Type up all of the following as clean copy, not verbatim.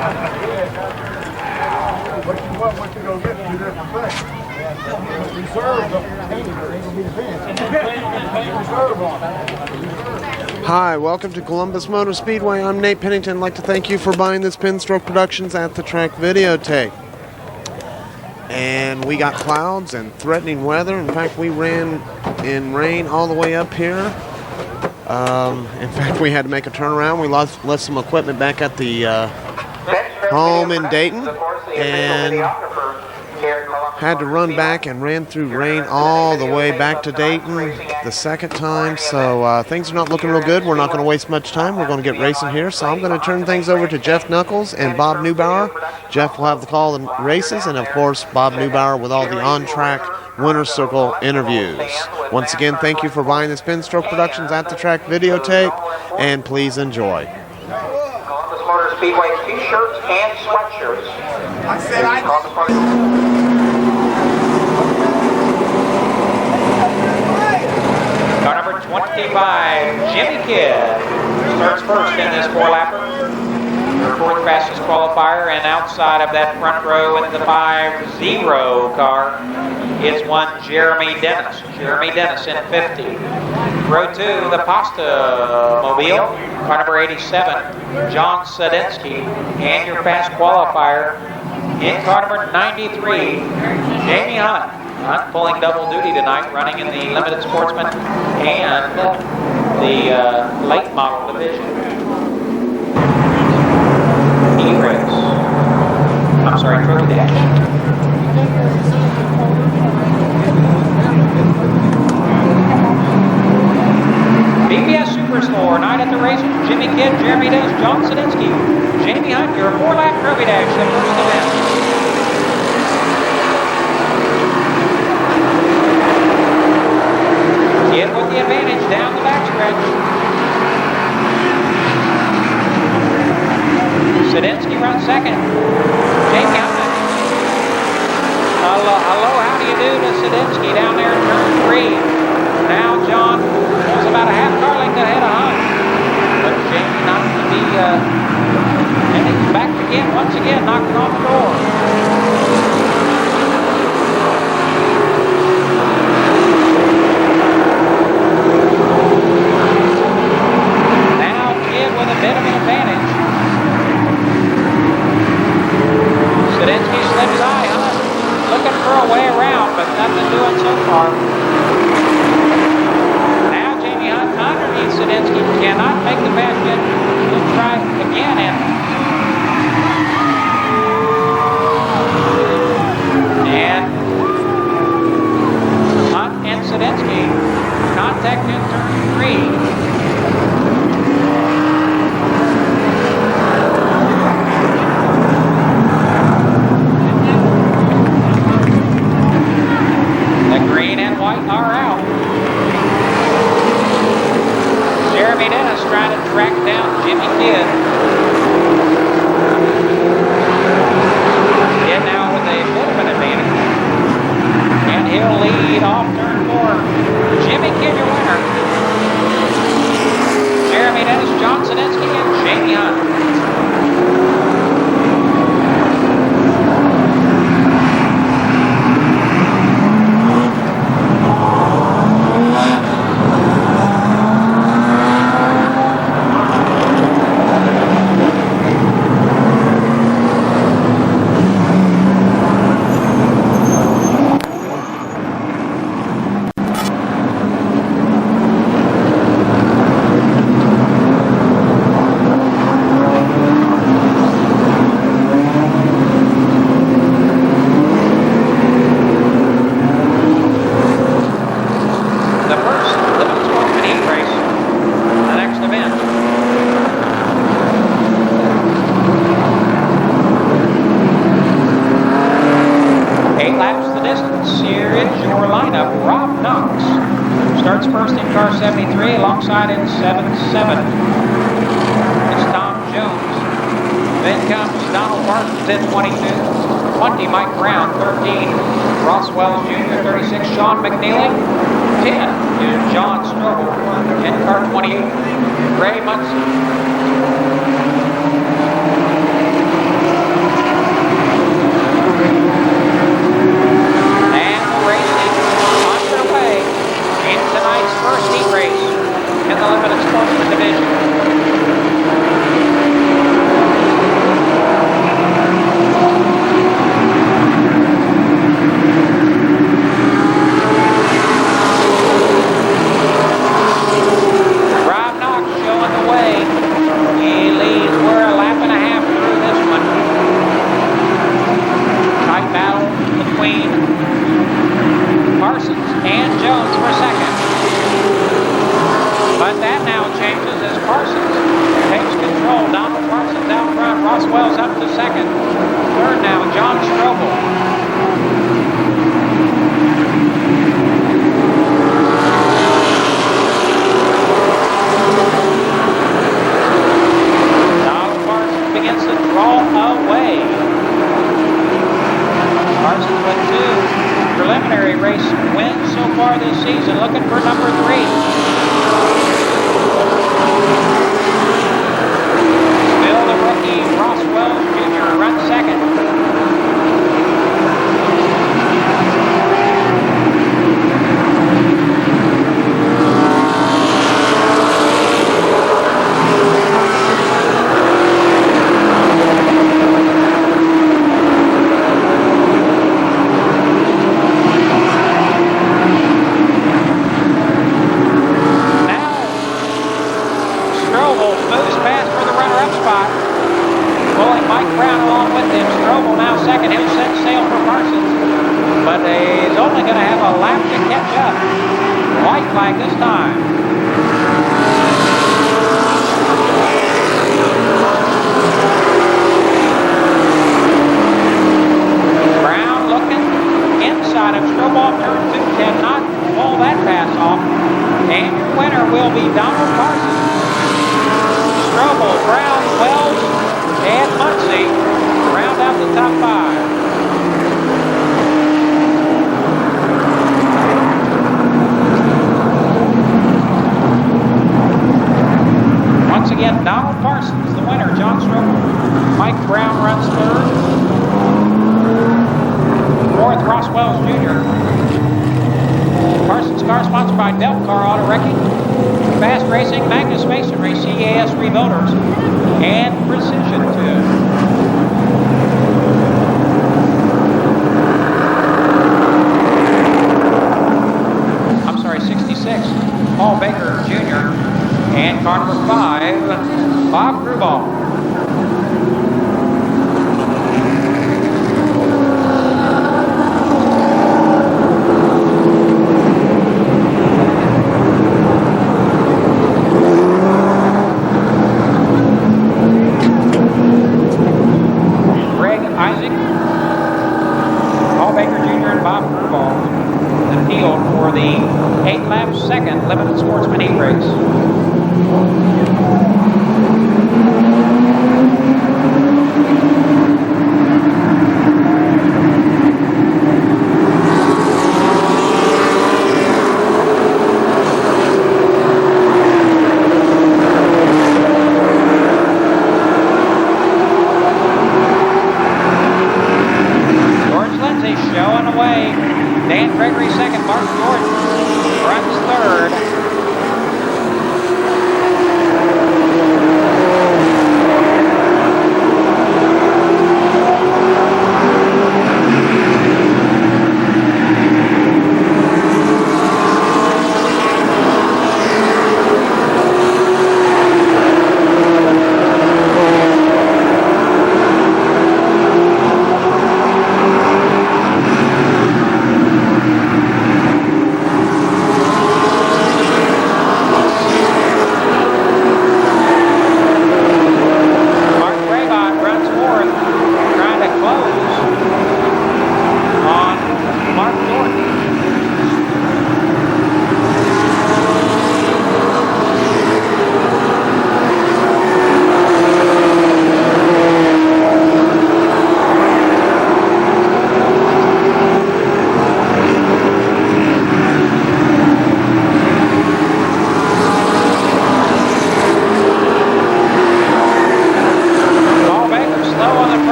What you gonna get two different things. Reserve on it. Hi, welcome to Columbus Motor Speedway. I'm Nate Pennington. I'd like to thank you for buying this Pinstripe Productions at the Track videotape. And we got clouds and threatening weather. In fact, we ran in rain all the way up here. In fact, we had to make a turnaround. We left some equipment back at the home in Dayton and had to run back and ran through rain all the way back to Dayton the second time. So things are not looking real good. We're not going to waste much time. We're going to get racing here. So I'm going to turn things over to Jeff Knuckles and Bob Neubauer. Jeff will have the call and races, and of course Bob Neubauer with all the on-track Winner's Circle interviews. Once again, thank you for buying this Pinstripe Productions at the Track videotape, and please enjoy. Columbus Motor Speedway t-shirts and sweatshirts. I said Car number 25, Jimmy Kidd, starts first in this four-lapper. Your fourth fastest qualifier, and outside of that front row in the 5-0 car, it's one Jeremy Dennis. Jeremy Dennis in 50. Row 2, the Pasta Mobile, car number 87, John Sadinsky, and your fast qualifier in car number 93, Jamie Hunt. Hunt pulling double duty tonight, running in the Limited Sportsman and the late model division. E-Race. I'm sorry, Trophy Dash. BBS Superstore, night at the races, Jimmy Kidd, Jeremy Dennis, John Sadinsky, Jamie Hunt, your 4-lap Trophy Dash, the first event. Kidd with the advantage down the backstretch. Sadinsky runs second. Jamie Hunt. Hello, how do you do to Sadinsky down there in turn 3? Now John was about a half car length ahead of Hunt. But Jamie not to be, and he's back again, once again, knocking on the door. With a bit of an advantage. Sadinsky slips by, Hunt looking for a way around, but nothing doing so far. Now Jamie Hunt underneath Sadinsky, cannot make the pass yet. He'll try again, and Hunt and Sadinsky contact in turn 3. Green and white are out. Jeremy Dennis trying to track down Jimmy Kidd. Kidd now with a bit of an advantage. And he'll lead off turn 4. Jimmy Kidd, your winner. Jeremy Dennis, John Sadinsky, and Jamie Hunt. Alongside in 7-7. It's Tom Jones. Then comes Donald Martins in 22. 20, Mike Brown. 13, Ross Wells Jr. 36, Sean McNeely. 10 is John Strobel. In car 28, Ray Munson. Strobel moves past for the runner-up spot. Pulling Mike Brown along with him. Strobel now second. He'll set sail for Parsons. But he's only going to have a lap to catch up. White flag this time. Brown looking inside of Strobel, turn 2, cannot pull that pass off. And your winner will be Donald Parsons. Strobel, Brown, Wells, and Muncie round out the top 5. Once again, Donald Parsons, the winner. John Strobel. Mike Brown runs third. Fourth, Ross Wells Jr. Parsons' car sponsored by Delp Car Auto Wrecking, Fast Racing, Magnus Masonry, CAS Rebuilders, and Precision Tune. I'm sorry, 66, Paul Baker Jr., and car number 5, Bob Grubal. For the 8-lap second Limited Sportsman Heat Race. George Lindsay showing away. Dan Gregory second, Mark Jordan runs third.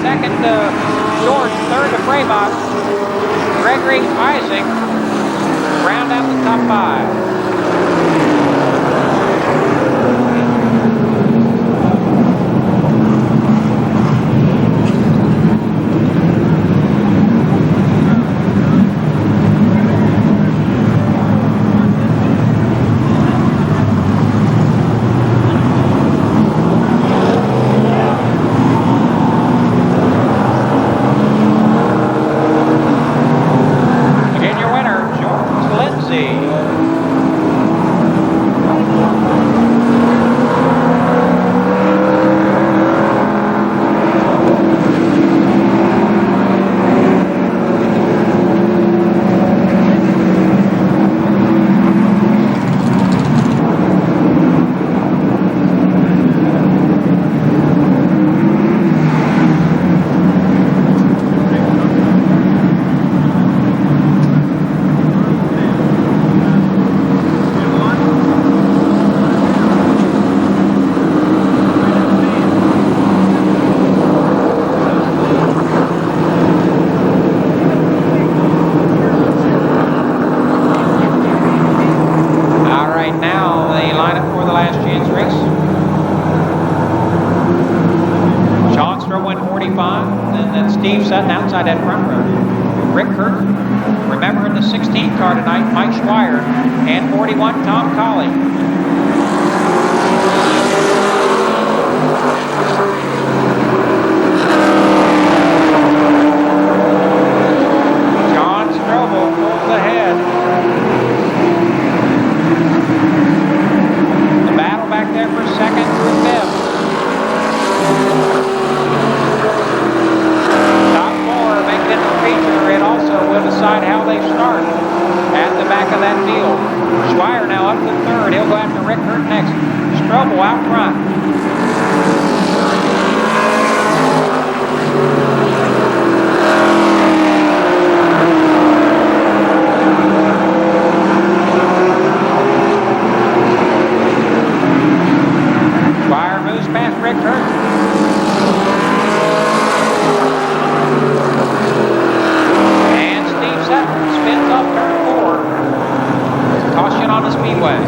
Second to George, third to Fraybach. Gregory, Isaac round out the top 5. outside that front row. Rick Curtin. Remember in the 16th car tonight, Mike Schweier. And 41, Tom Colley. John Strobel pulls ahead. The battle back there for second through fifth. Top four make it into the feature. It also will decide how they start at the back of that field. Schweier now up to third. He'll go after Rick Hurt next. Strobel out front. Schweier moves past Rick Hurt. Spins off turn 4. Caution on the Speedway.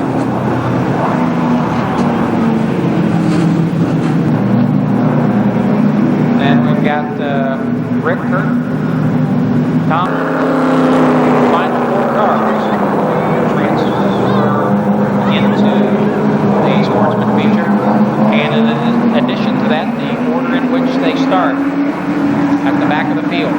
Then we've got Rick Hurt, Tom, final 4 cars transfer into the Sportsman feature. And in addition to that, the order in which they start at the back of the field.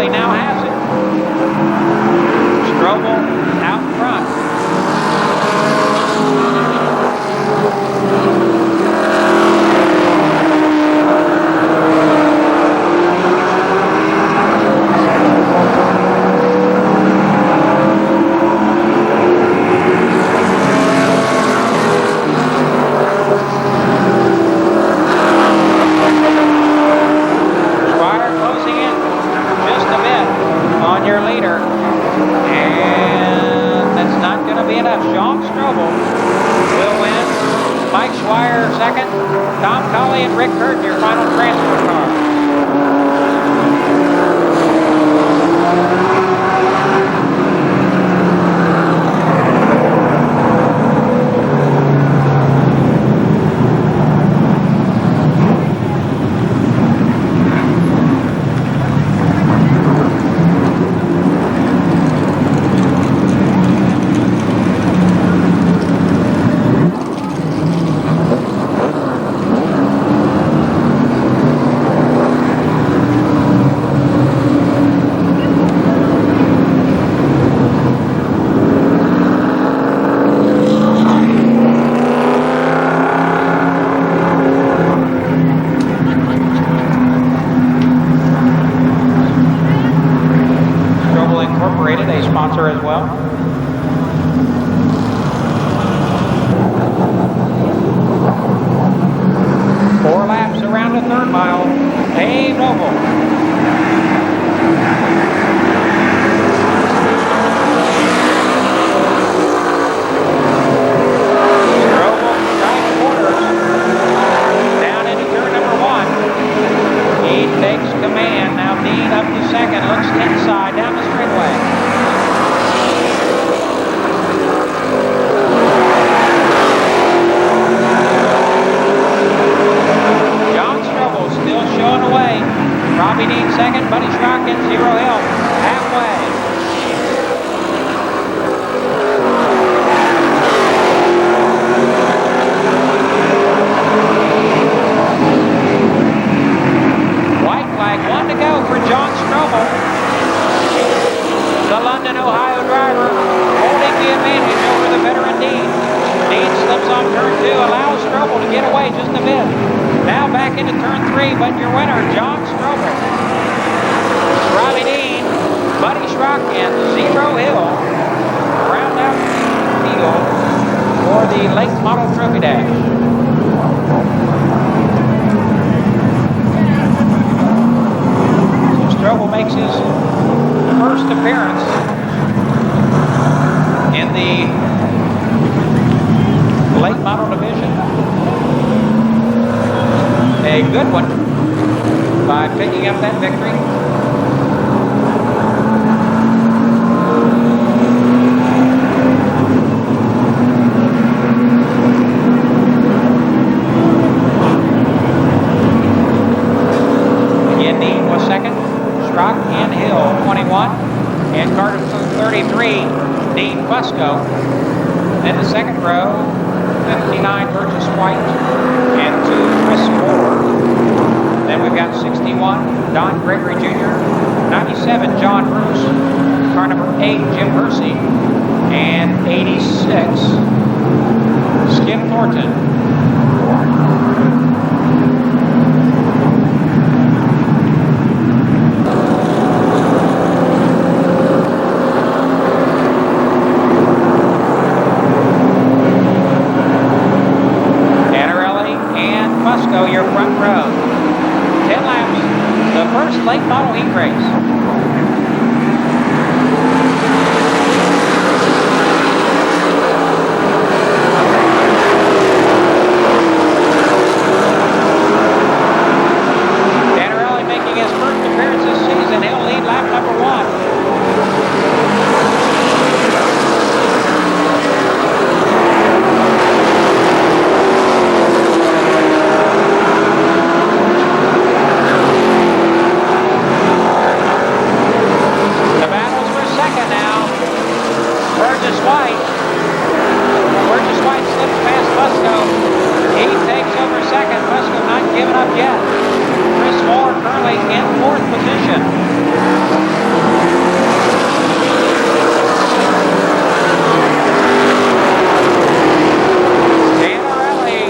Now has it. Strobel out front. Mike Schweier second, Tom Colley and Rick Hurt, your final transfer car. A sponsor as well. Four laps around the third mile. Dave Noble. Strobel right quarters. Down into turn number 1. He takes command. Now Dean up to second. Looks inside down the straightaway. Still showing away. Robbie Dean second, Buddy Schrock in Zero Hill. Halfway. White flag, 1 to go for John Strobel. The London, Ohio driver holding the advantage over the veteran Dean. Dean slips on turn 2, allows Strobel to get away just a bit. Now back into turn 3, but your winner, John Strobel. Riley early dash. So Strobel makes his first appearance in the late model division. A good one by picking up that victory. Again, Dean was second. Strock and Hill, 21. And Carter 33, Dean Fusco. Then the second row, 59 Burgess White and 2 Chris Moore. Then we've got 61 Don Gregory Jr., 97 John Bruce, car number 8 Jim Hersey, and 86 Skip Thornton. Your front row. 10 laps. The first late model heat race. Danarelli making his first appearance this season. He'll lead lap number 1. Burgess White slips past Fusco. He takes over second. Fusco not giving up yet. Chris Moore currently in 4th position. Danarelli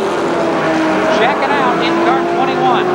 checking out in car 21.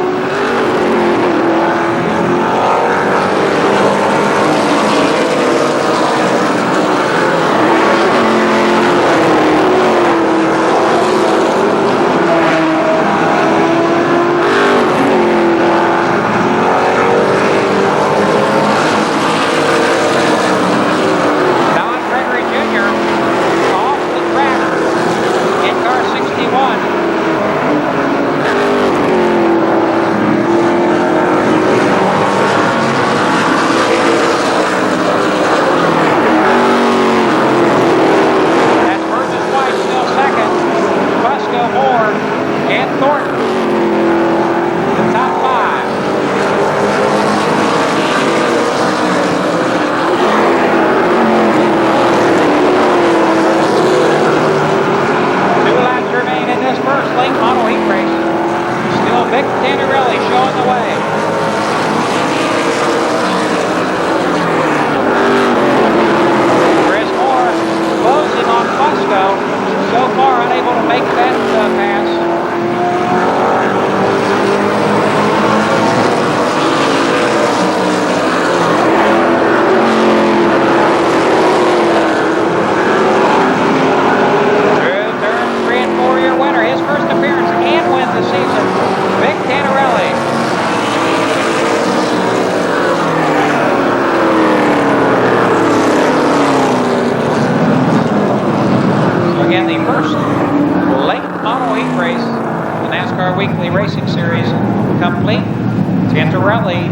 Danarelli showing the way. Chris Moore closing on Fusco. So far unable to make that pass. Through turn 3 and 4, your winner. His first appearance and win the season. Vic Danarelli. So again, the first late model heat race, the NASCAR Weekly Racing Series complete. Danarelli,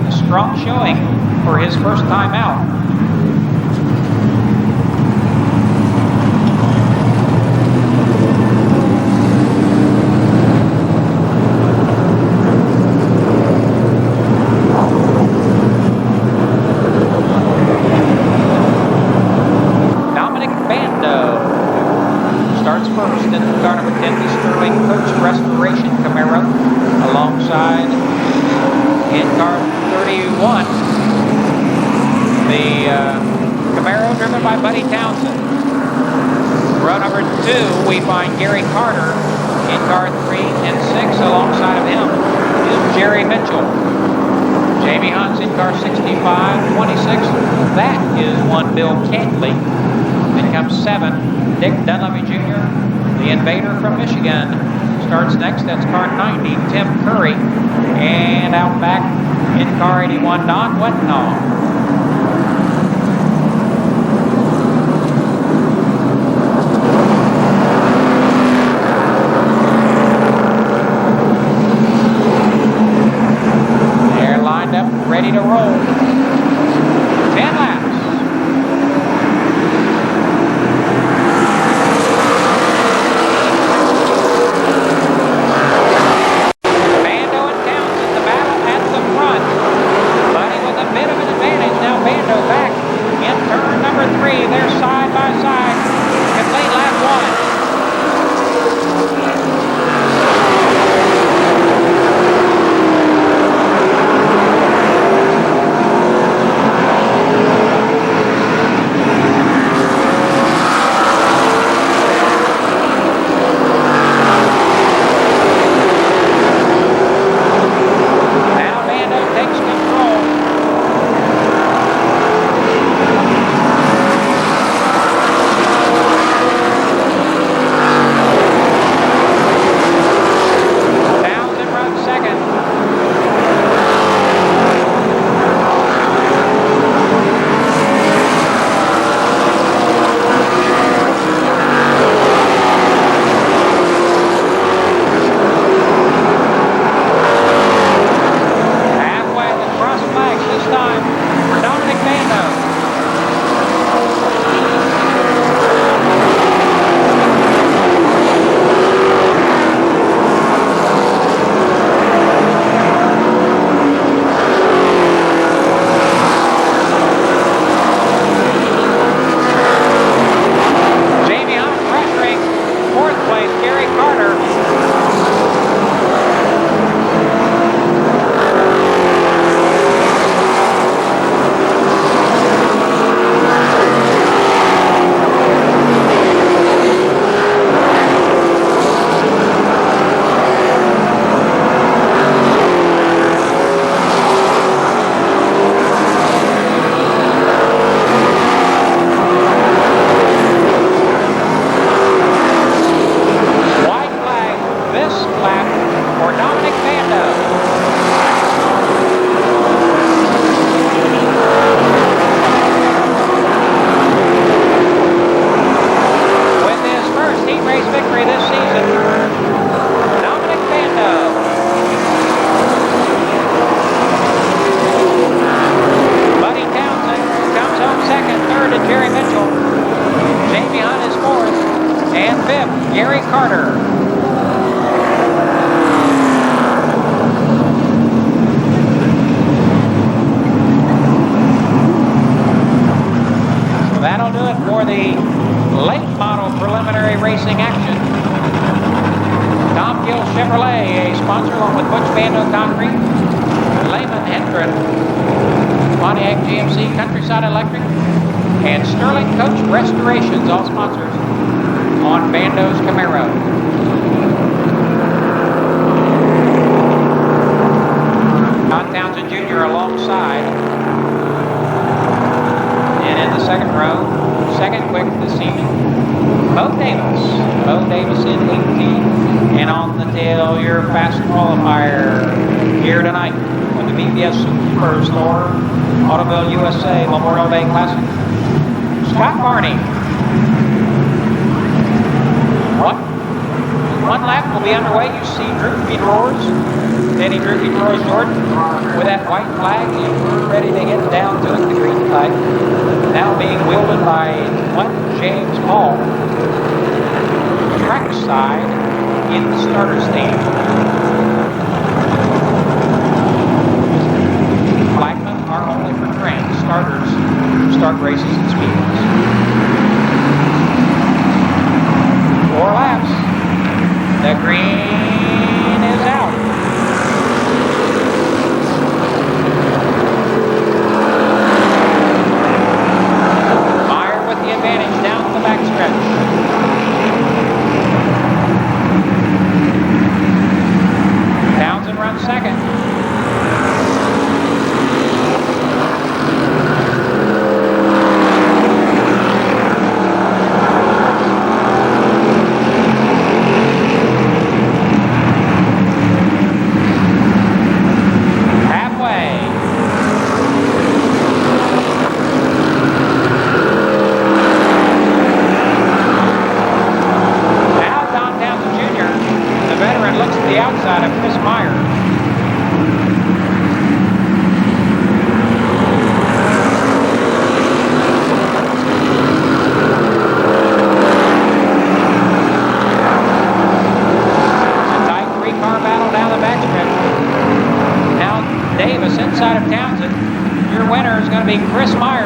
a strong showing for his first time out. Starts first in car number 10, the Sterling Coach Restoration Camaro, alongside in car 31, the Camaro driven by Buddy Townsend. Row number 2, we find Gary Carter in car 3 and 6, alongside of him is Jerry Mitchell. Jamie Hunt's in car 65, 26, that is one Bill Cantley. Then comes 7, Dick Dunleavy Jr., The Invader from Michigan starts next. That's car 90, Tim Curry. And out back in car 81, Don Wettenall. Ready to roll. 10 laps. Bando and Townsend, the battle at the front. Buddy with a bit of an advantage. Now Bando back in turn number 3. They're side by side. Complete lap 1.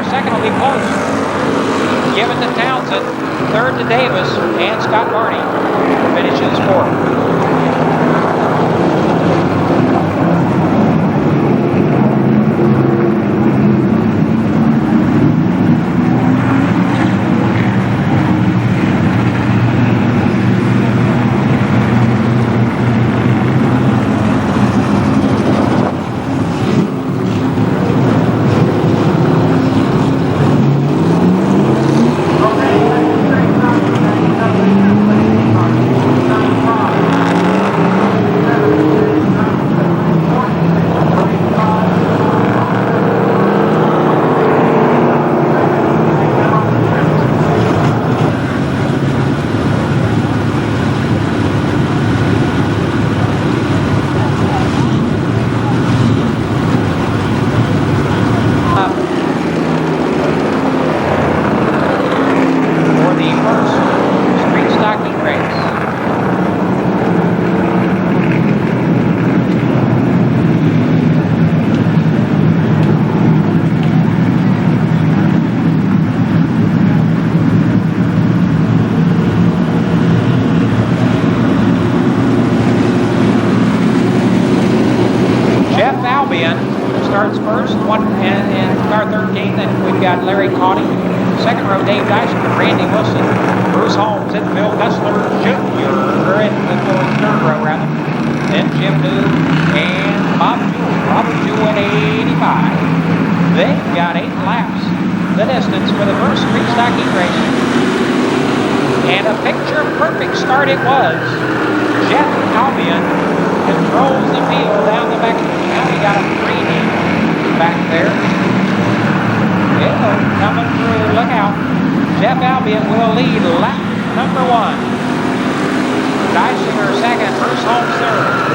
second will be close. Give it to Townsend. Third to Davis. And Scott Barney finishes fourth. Starts first, in car 13, then we've got Larry Cauty. Second row, Dave Dyson, Randy Wilson, Bruce Holmes, and Bill Gussler Jr. in the third row, rather. Then Jim New and Bob Jewell. Robert Jewell at 85. They've got 8 laps. The distance for the first street stock heat race. And a picture-perfect start it was. Jeff Albion controls the field down the back. Now we got a 3D back there. Yeah, coming through. Look out. Jeff Albion will lead lap number 1. Dysinger second. Bruce Holmes third.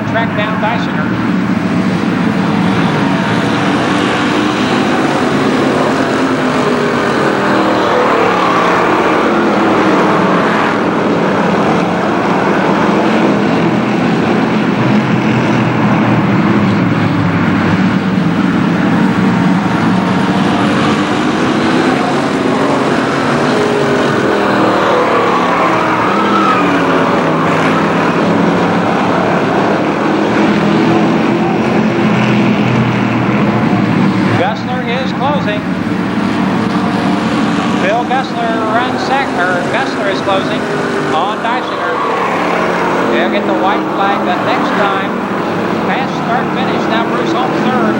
Track down Dysinger. Bill Gussler runs second, or Gussler is closing on Dysinger. They'll get the white flag the next time. Fast start finish. Now Bruce Holmes third.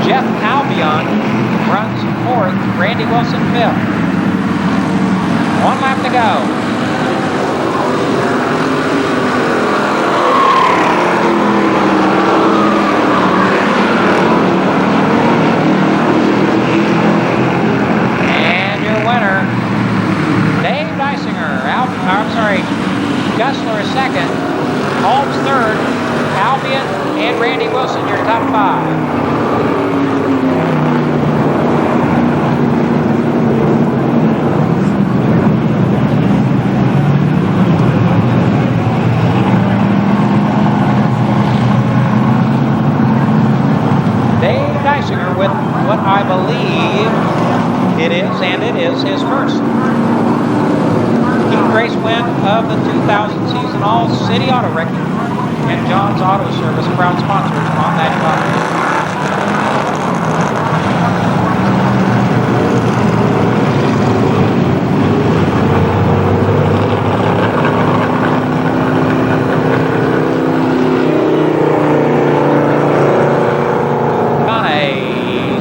Jeff Albion runs fourth. Randy Wilson fifth. 1 lap to go. Gussler is second, Holmes third, Albion and Randy Wilson your top 5. Dave Dysinger with what I believe it is, and it is his first race win of the 2000 season. All City Auto Wrecking and John's Auto Service, proud sponsors on that.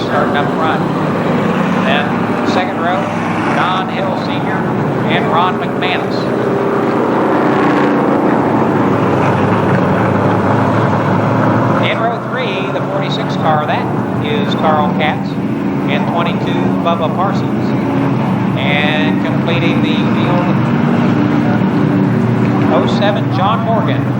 Starting up front. Then second row. Don Hill Sr., and Ron McManus. In row 3, the 46 car, that is Carl Katz, and 22, Bubba Parsons. And completing the field, 07, John Morgan.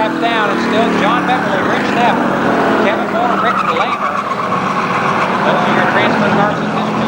laps down, it's still John Beverly, Rich Stepp, Kevin Moore, and Rick Lamer. Those are your transfer cars at this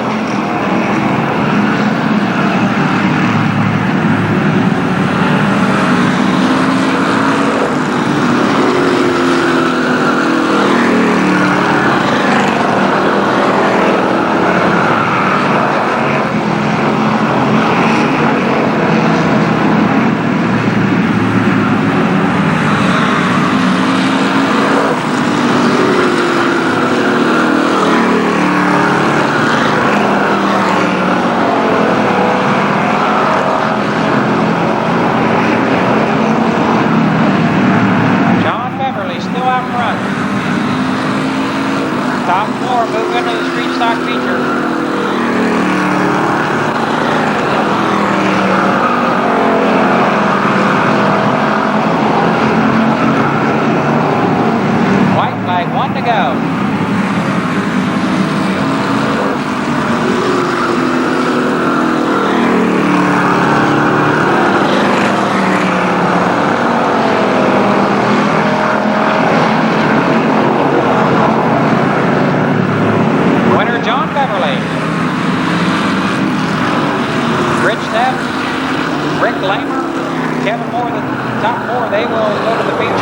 week.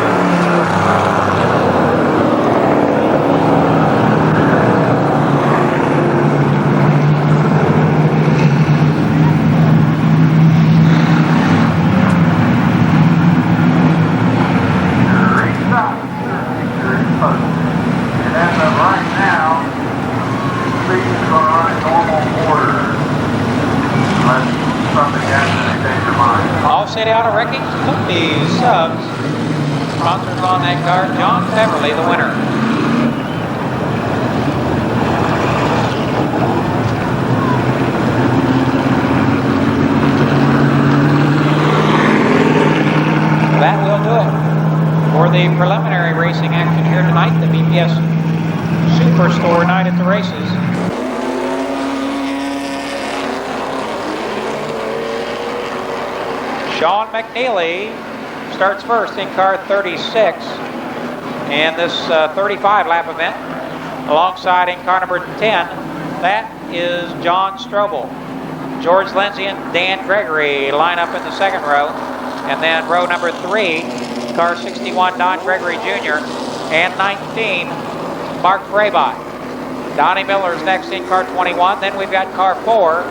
Starts first in car 36 in this 35 lap event. Alongside in car number 10, that is John Strobel. George Lindsay and Dan Gregory line up in the second row. And then row number 3, car 61, Don Gregory Jr. and 19, Mark Fraybot. Donnie Miller's next in car 21. Then we've got car 4,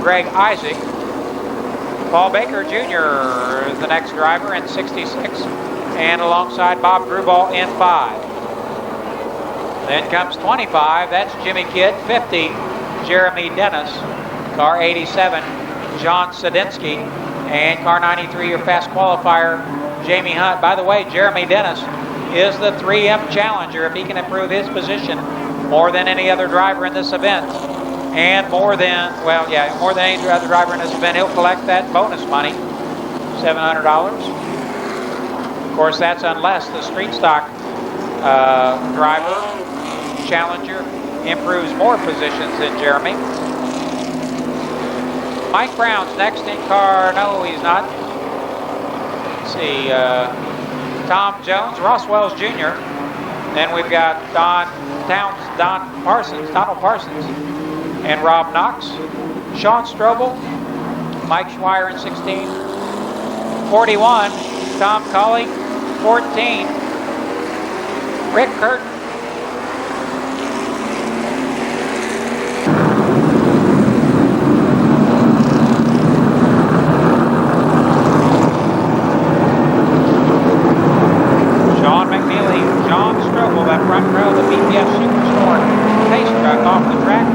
Greg Isaac. Paul Baker Jr. is the next driver in 66, and alongside Bob Grubal in 5. Then comes 25, that's Jimmy Kidd. 50, Jeremy Dennis. Car 87, John Sadinsky. And car 93, your fast qualifier, Jamie Hunt. By the way, Jeremy Dennis is the 3M challenger. If he can improve his position more than any other driver in this event, and more than any other driver in this event, he'll collect that bonus money, $700. Of course, that's unless the street stock driver, challenger, improves more positions than Jeremy. Mike Brown's next in car, no, he's not. Let's see, Tom Jones, Ross Wells Jr. Then we've got Donald Parsons, and Rob Knox. Sean Strobel, Mike Schweier in 16. 41, Tom Colley. 14, Rick Curtin. Sean McNeely, John Strobel, that front row, the BPS Superstore pace truck off the track.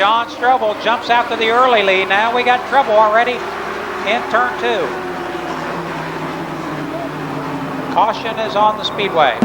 John Strobel jumps out to the early lead. Now we got trouble already in turn 2. Caution is on the Speedway.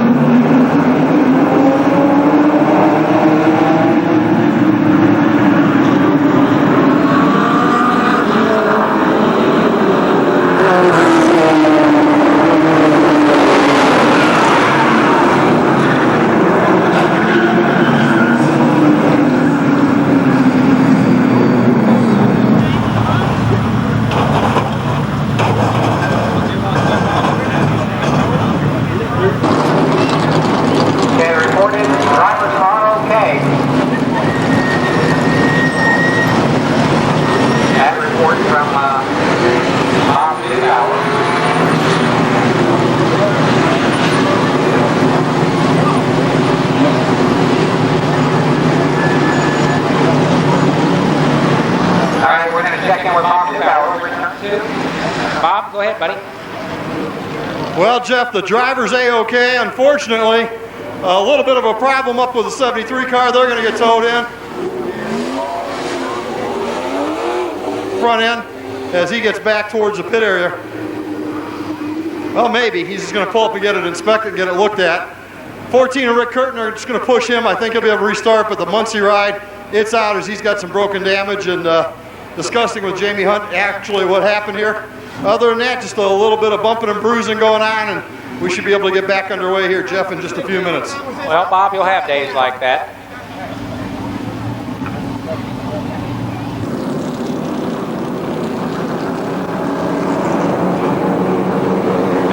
Bob, go ahead, buddy. Well, Jeff, the driver's A-OK. Unfortunately, a little bit of a problem up with the 73 car. They're going to get towed in. Front end as he gets back towards the pit area. Well, maybe. He's just going to pull up and get it inspected and get it looked at. 14 and Rick Curtin are just going to push him. I think he'll be able to restart, but the Muncie ride, it's out as he's got some broken damage, and discussing with Jamie Hunt actually what happened here. Other than that, just a little bit of bumping and bruising going on, and we should be able to get back underway here, Jeff, in just a few minutes. Well, Bob, you'll have days like that.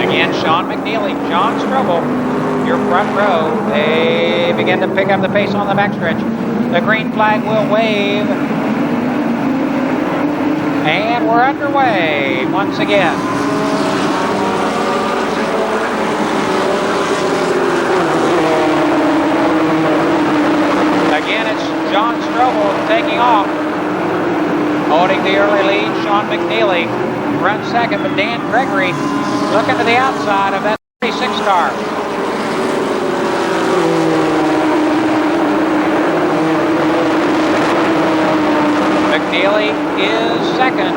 Again, Sean McNeely, John Strobel, your front row. They begin to pick up the pace on the backstretch. The green flag will wave. And we're underway once again. Again, it's John Strobel taking off. Holding the early lead, Sean McNeely runs second, but Dan Gregory looking to the outside of that 36 car. McNeely is second.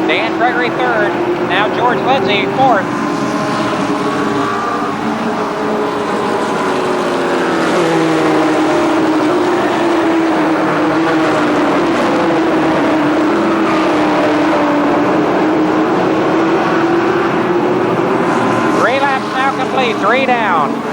Dan Gregory third. Now George Lindsay fourth. Three laps now complete. 3 down.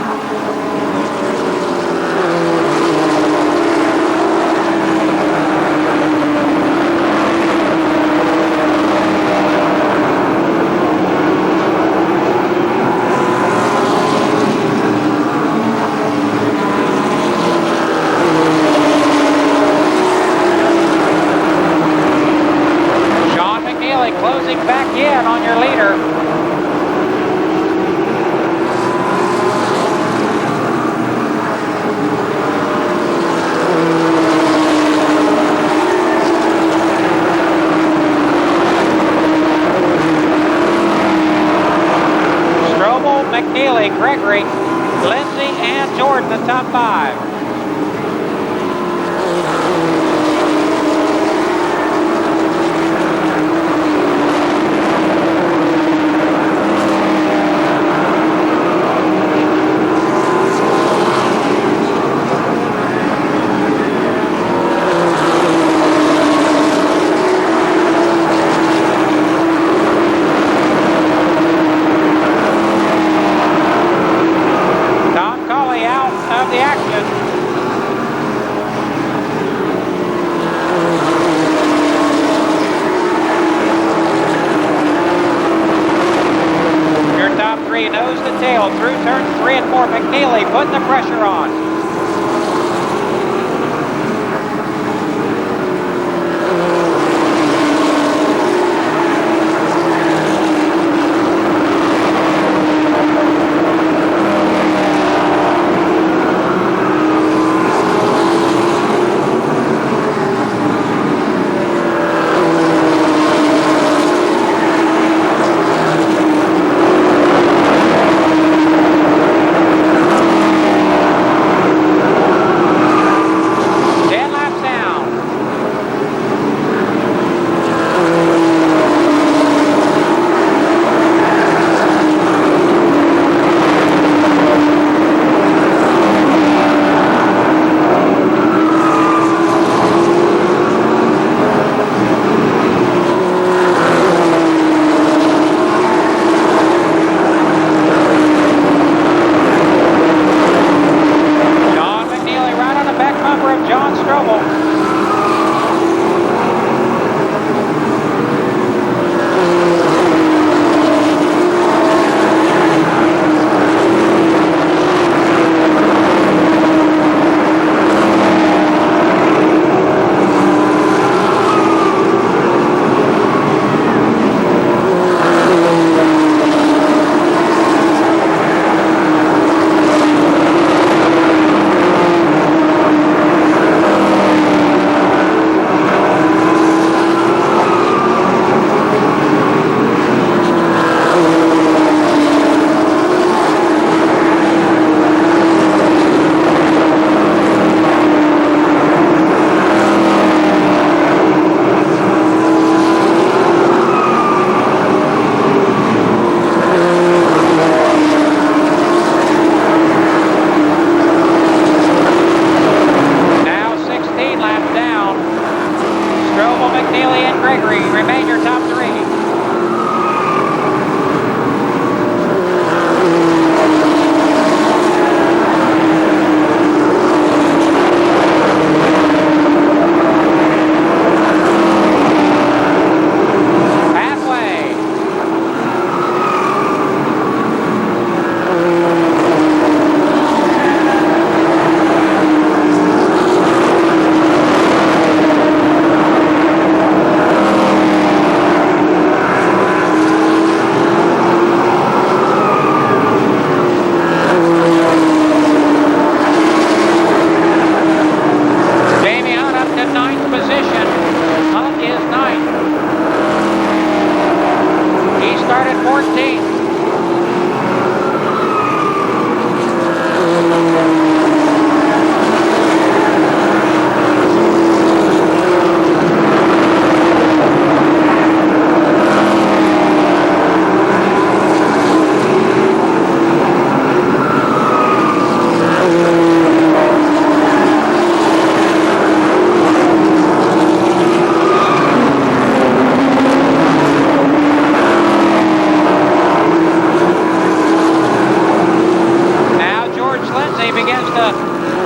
Closing back in on your leader. Strobel, McNeely, Gregory, Lindsay, and Jordan, the top 5. Nose to tail through turns 3 and 4. McNeely putting the pressure on.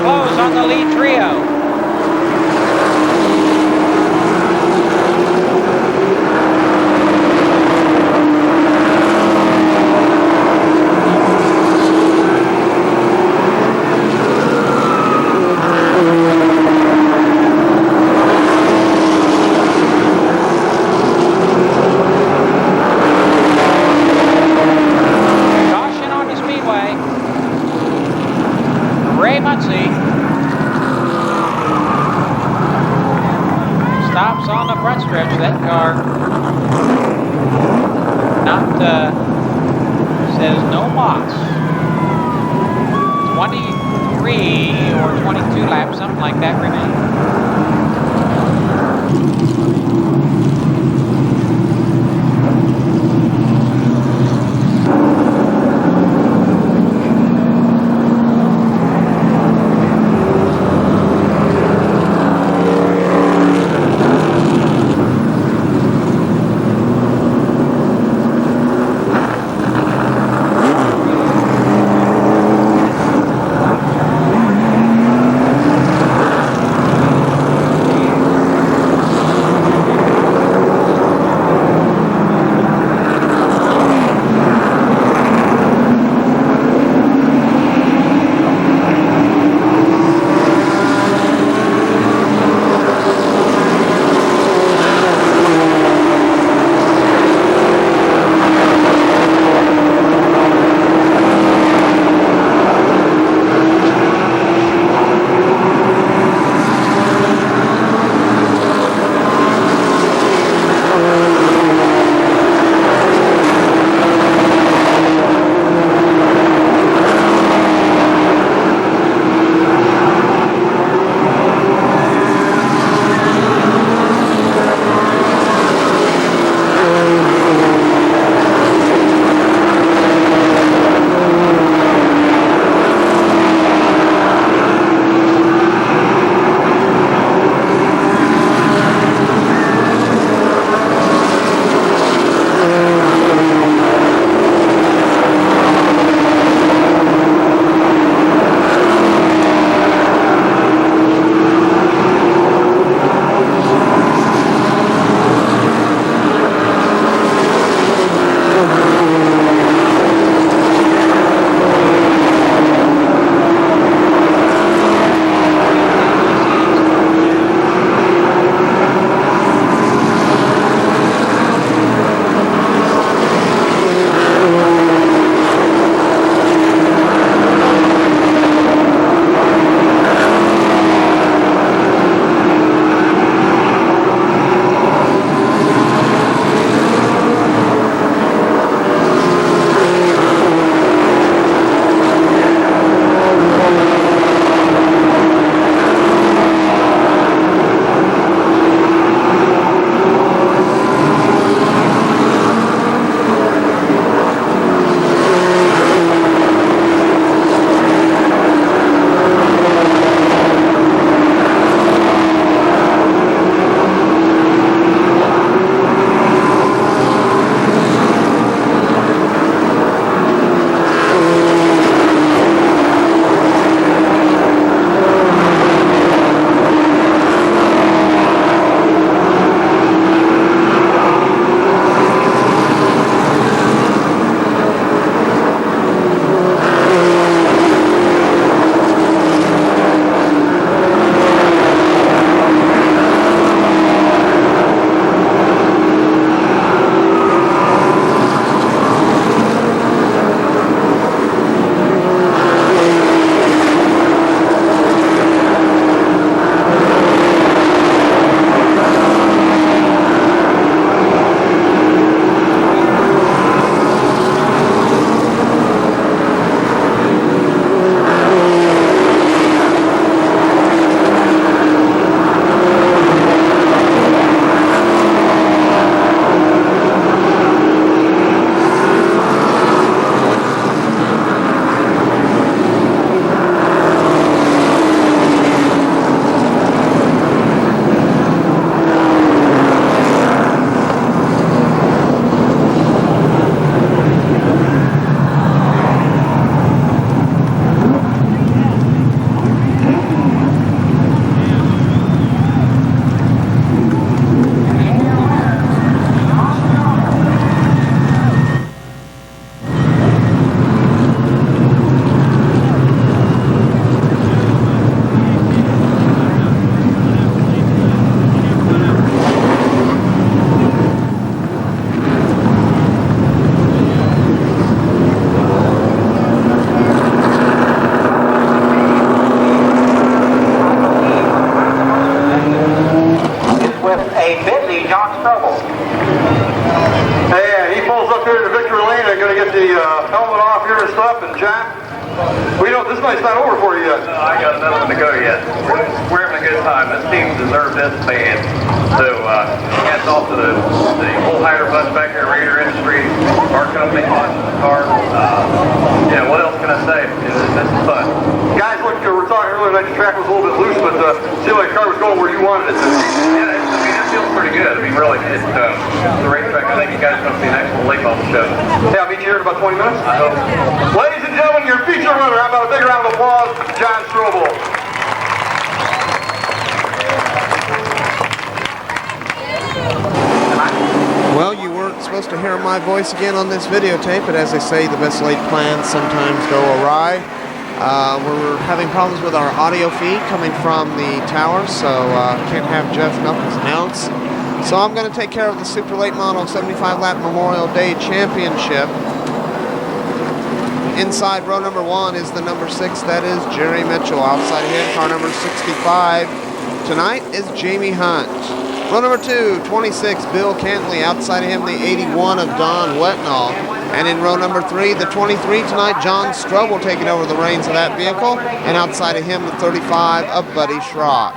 close on the lead trio. Caution on the Speedway. Ray Muncie stops on the front stretch. That car not says no moss. 23 or 22 laps, something like that remains. John Strobel. Hey, he pulls up here to victory lane. They're going to get the helmet off here and stuff. And John, we know this night's not over for you yet. I got another one to go yet. We're having a good time. This team deserves this band. So hats off to the whole Hyder bunch back here, Raider Industries, our company, launching the car. Yeah, what else can I say? This is fun. Guys, look, we were talking earlier that the track was a little bit loose, but seemed like the car was going where you wanted it to. Yeah, it feels pretty good. I mean, really, it's the racetrack. I think you guys are going to see an excellent late model show. Hey, I'll meet you here in about 20 minutes. I hope. Ladies and gentlemen, your feature runner. How about a big round of applause, John Strobel. Well, you weren't supposed to hear my voice again on this videotape, but as they say, the best laid plans sometimes go awry. We're having problems with our audio feed coming from the tower, so can't have Jeff Knuckles announce. So I'm going to take care of the Super Late Model 75 Lap Memorial Day Championship. Inside row number 1 is the number 6, that is Jerry Mitchell. Outside of him, car number 65 tonight is Jamie Hunt. Row number 2, 26, Bill Cantley. Outside of him, the 81 of Don Wetnall. And in row number 3, the 23 tonight, John Strobel taking over the reins of that vehicle. And outside of him, the 35 of Buddy Schrock.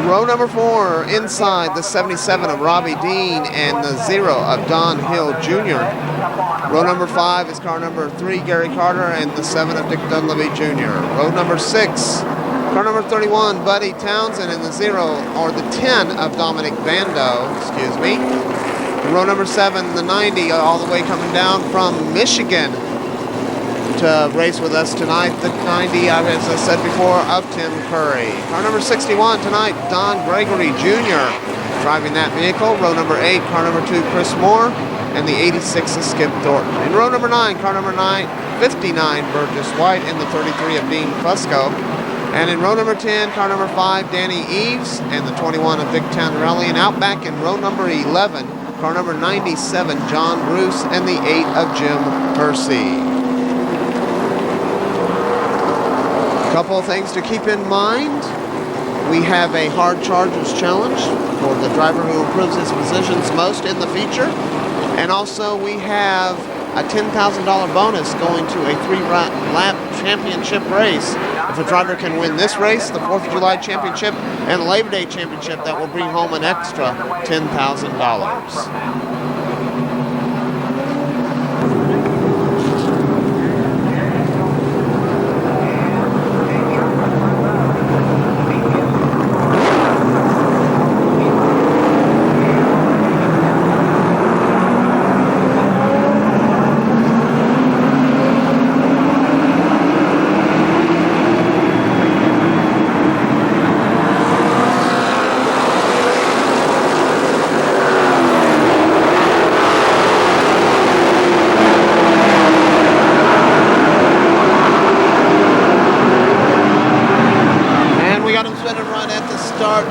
Row number 4, inside, the 77 of Robbie Dean and the 0 of Don Hill Jr. Row number 5 is car number 3, Gary Carter, and the 7 of Dick Dunleavy Jr. Row number 6, car number 31, Buddy Townsend, and the 0, or the 10 of Dominic Bando, excuse me. Row number 7, the 90, all the way coming down from Michigan to race with us tonight. The 90, as I said before, of Tim Curry. Car number 61 tonight, Don Gregory Jr. driving that vehicle. Row number 8, car number 2, Chris Moore, and the 86 of Skip Thornton. In row number 9, car number 59, Burgess White, and the 33 of Dean Fusco. And in row number 10, car number 5, Danny Eves, and the 21 of Vic Tannerelli. And out back in row number 11, car number 97, John Bruce, and the 8 of Jim Hersey. A couple of things to keep in mind. We have a hard chargers challenge for the driver who improves his positions most in the feature. And also we have a $10,000 bonus going to a 3-lap championship race. If a driver can win this race, the 4th of July championship, and the Labor Day championship, that will bring home an extra $10,000.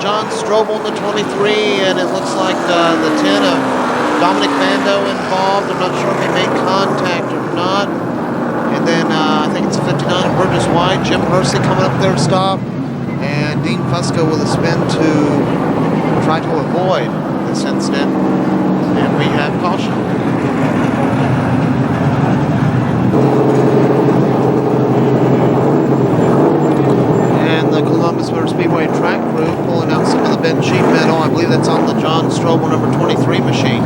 John Strobel, the 23, and it looks like the 10 of Dominic Bando involved. I'm not sure if he made contact or not. And then I think it's 59 of Burgess White. Jim Hersey coming up there to stop. And Dean Fusco with a spin to try to avoid this incident. And we have caution. The Columbus Motor Speedway track crew pulling out some of the bent sheet metal. I believe that's on the John Strobel number 23 machine.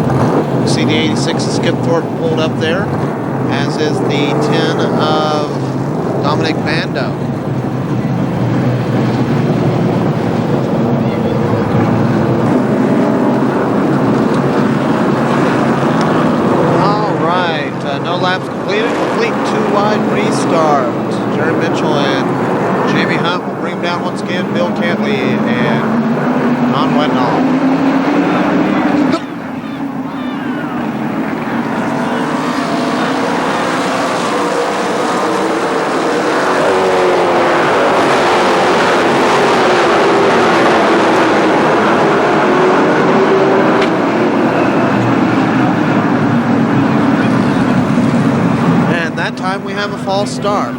You see the 86 of Skip Thornton pulled up there, as is the 10 of Dominic Bando. All right, no laps completed. Complete 2-wide restart. Jerry Mitchell and Jamie Hunt will bring down once again Bill Cantley and Don Wetnall. And that time we have a false start.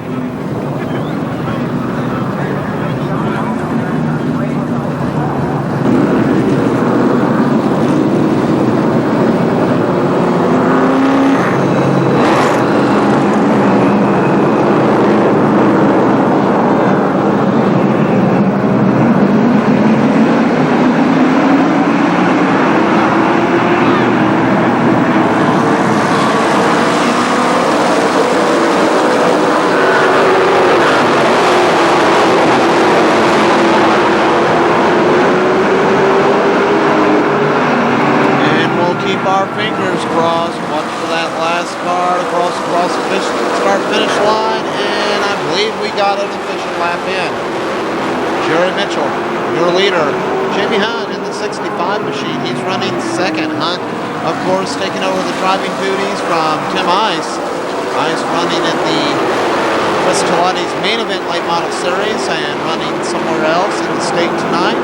our fingers crossed. Watch for that last car to cross the start-finish line, and I believe we got an efficient lap in. Jerry Mitchell, your leader. Jamie Hunt in the 65 machine. He's running second. Hunt, of course, taking over the driving duties from Tim Ice. Ice running in the West-Talati's main event late model series and running somewhere else in the state tonight.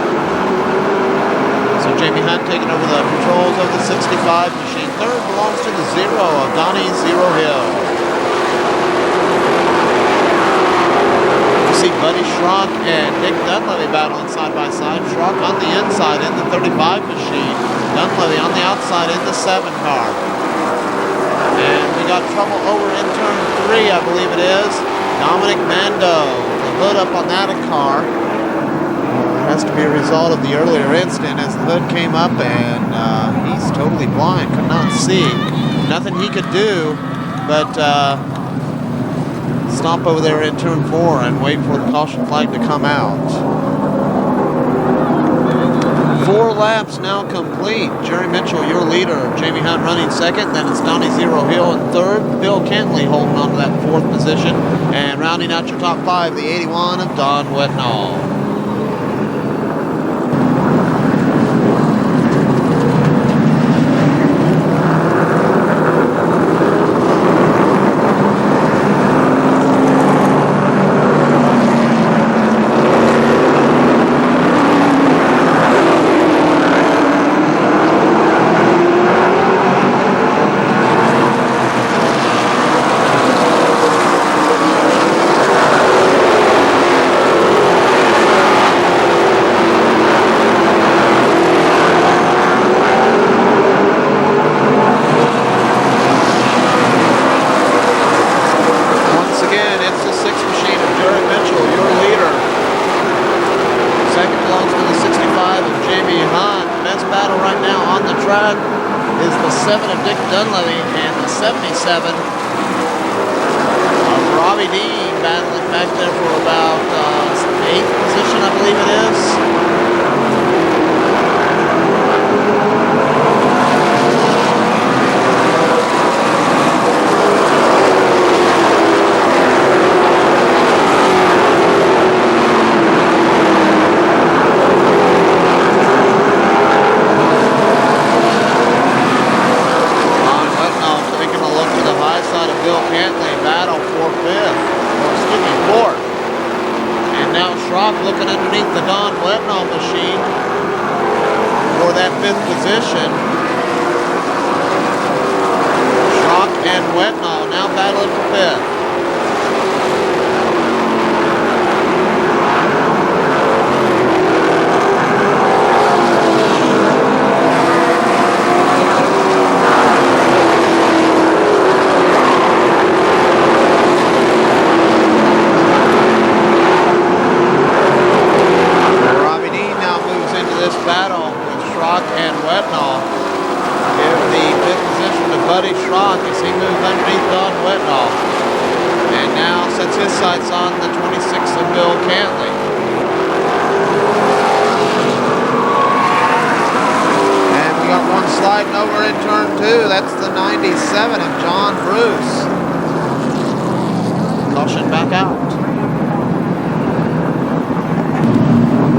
So Jamie Hunt taking over the controls of the 65 machine. Third belongs to the Zero of Donnie Zero Hill. You see Buddy Schrock and Dick Dunleavy battling side by side. Schrock on the inside in the 35 machine. Dunleavy on the outside in the 7 car. And we got trouble over in turn 3, I believe it is. Dominic Mando, the hood up on that car. Has to be a result of the earlier incident as the hood came up and he's totally blind, could not see. Nothing he could do but stop over there in turn 4 and wait for the caution flag to come out. 4 laps now complete. Jerry Mitchell, your leader. Jamie Hunt running second. Then it's Donnie Zero Hill in third. Bill Kentley holding on to that 4th position. And rounding out your top 5, the 81 of Don Wetnall.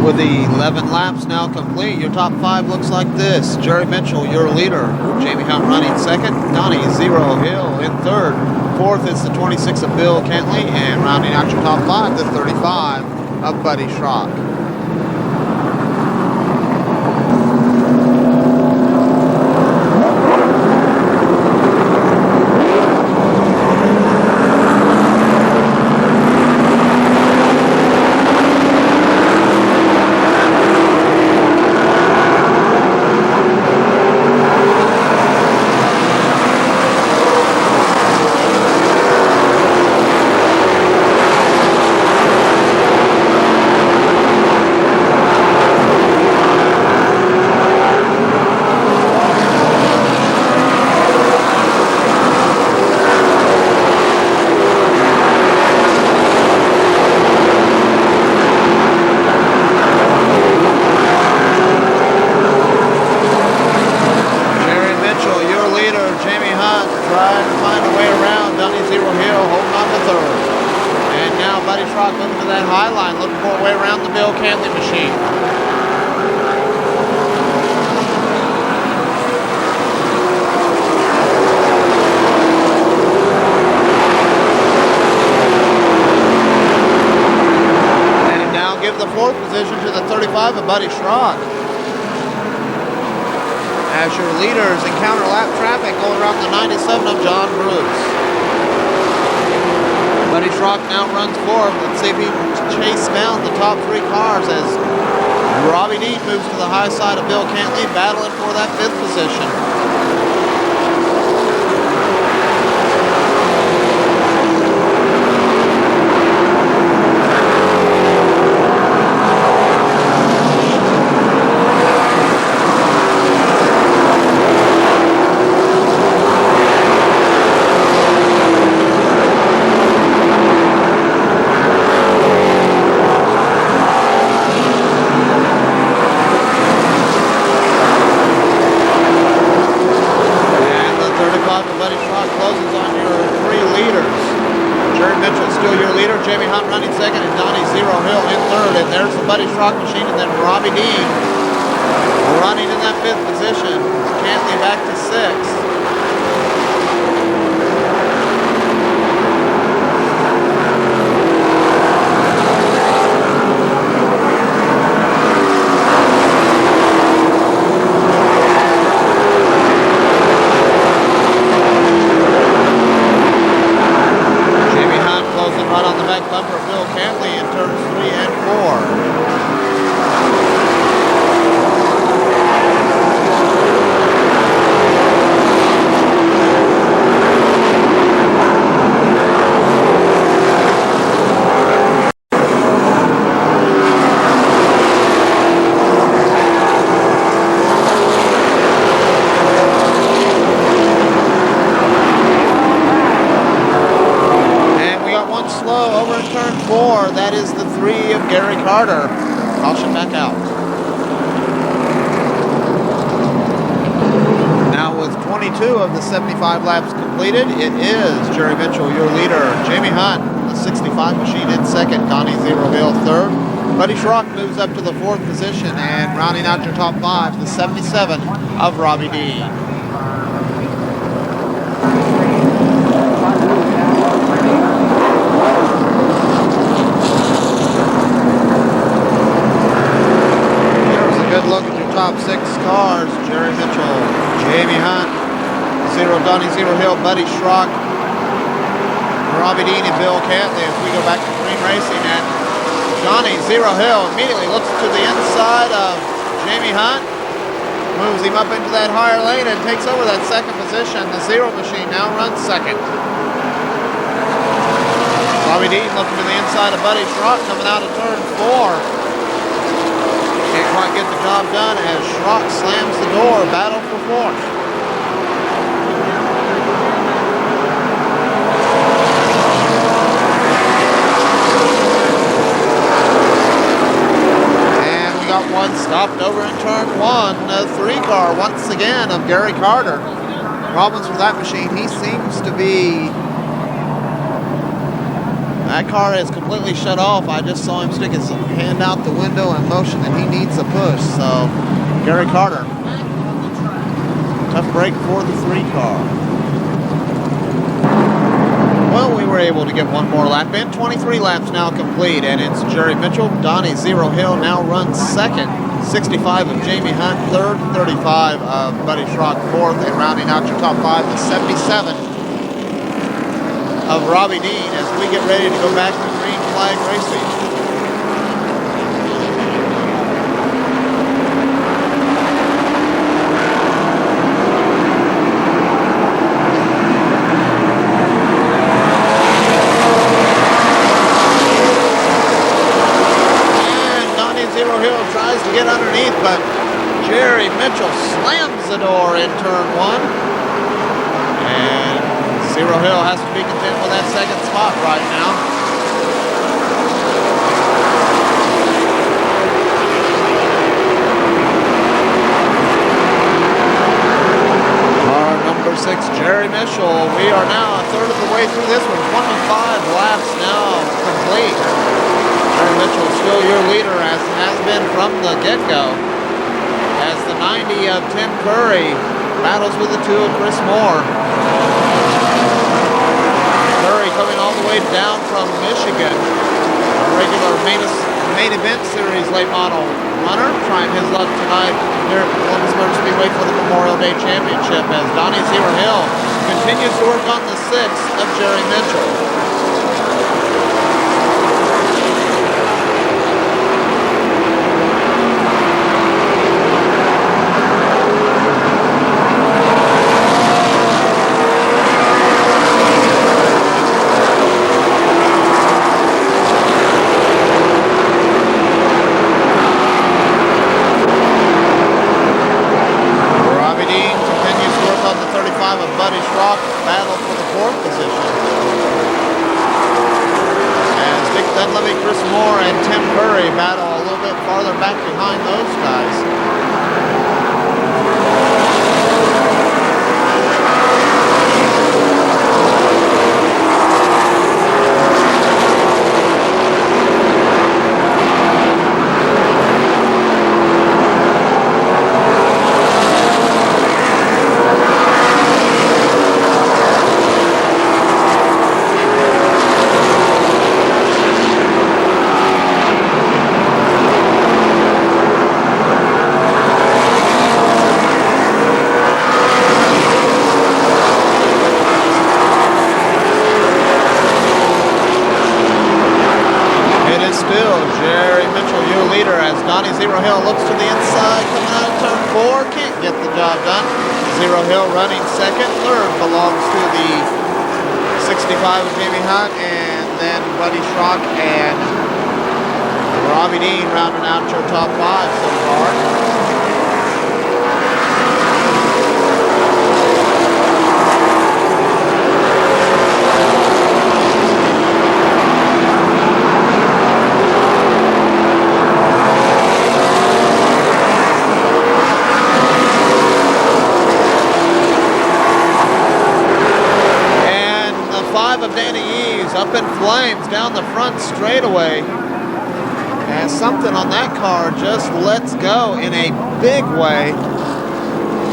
With the 11 laps now complete, your top 5 looks like this. Jerry Mitchell, your leader. Jamie Hunt running second. Donnie Zero Hill in third. Fourth is the 26 of Bill Kentley. And rounding out your top 5, the 35 of Buddy Schrock. Bill Cantley machine. And now give the fourth position to the 35 of Buddy Schrock. As your leaders encounter lap traffic going around the 97 of John Bruce. Buddy Schrock now runs fourth. Let's see if he can chase down the top three cars as Robbie Dean moves to the high side of Bill Cantley, battling for that fifth position. Buddy Schrock machine, and then Robbie Dean running in that fifth position. Cantley back to sixth. Jamie Hunt closing right on the back bumper of Bill Cantley in turns 3 and 4. That is the 3 of Gary Carter. Caution back out. Now with 22 of the 75 laps completed, it is Jerry Mitchell, your leader. Jamie Hunt, the 65 machine in second. Donnie Zero Hill third. Buddy Schrock moves up to the fourth position, and rounding out your top 5, the 77 of Robbie Dean. Look at your top 6 cars. Jerry Mitchell, Jamie Hunt, Donnie Zero Hill, Buddy Schrock, Robbie Dean, and Bill Cantley. If we go back to green racing, and Donnie Zero Hill immediately looks to the inside of Jamie Hunt, moves him up into that higher lane and takes over that second position. The Zero machine now runs second. Robbie Dean looking to the inside of Buddy Schrock coming out of turn 4. Can't quite get the job done as Schrock slams the door. Battle for fourth. And we got one stopped over in turn 1. A 3 car once again of Gary Carter. Problems with that machine. He seems to be... That car is completely shut off. I just saw him stick his hand out the window and motion that he needs a push. So, Gary Carter. Tough break for the 3 car. Well, we were able to get one more lap in. 23 laps now complete, and it's Jerry Mitchell. Donnie Zero Hill now runs second. 65 of Jamie Hunt third. 35 of Buddy Schrock fourth. And rounding out your top 5, the 77 of Robbie Dean as we get ready to go back to green flag racing. And Donnie Zero Hill tries to get underneath, but Jerry Mitchell slams the door in turn 1. And Zero Hill has to be content with that second spot right now. Car number 6, Jerry Mitchell. We are now a third of the way through this one. 25 laps now complete. Jerry Mitchell still your leader, as has been from the get-go. As the 90 of Tim Curry battles with the 2 of Chris Moore. Curry coming all the way down from Michigan. A regular main event series late model runner, trying his luck tonight here at Columbus Motor Speedway for the Memorial Day Championship, as Donnie Zero-Hill continues to work on the 6 of Jerry Mitchell. Battle for the 4th position. As Dick Dunleavy, Chris Moore, and Tim Curry battle a little bit farther back behind those guys. Donnie Zero-Hill looks to the inside, coming out of turn 4, can't get the job done. Zero-Hill running second, third belongs to the 65 of Jamie Hunt, and then Buddy Schrock and Robbie Dean rounding out your top 5 so far. Of Danny Eves up in flames down the front straightaway, and something on that car just lets go in a big way.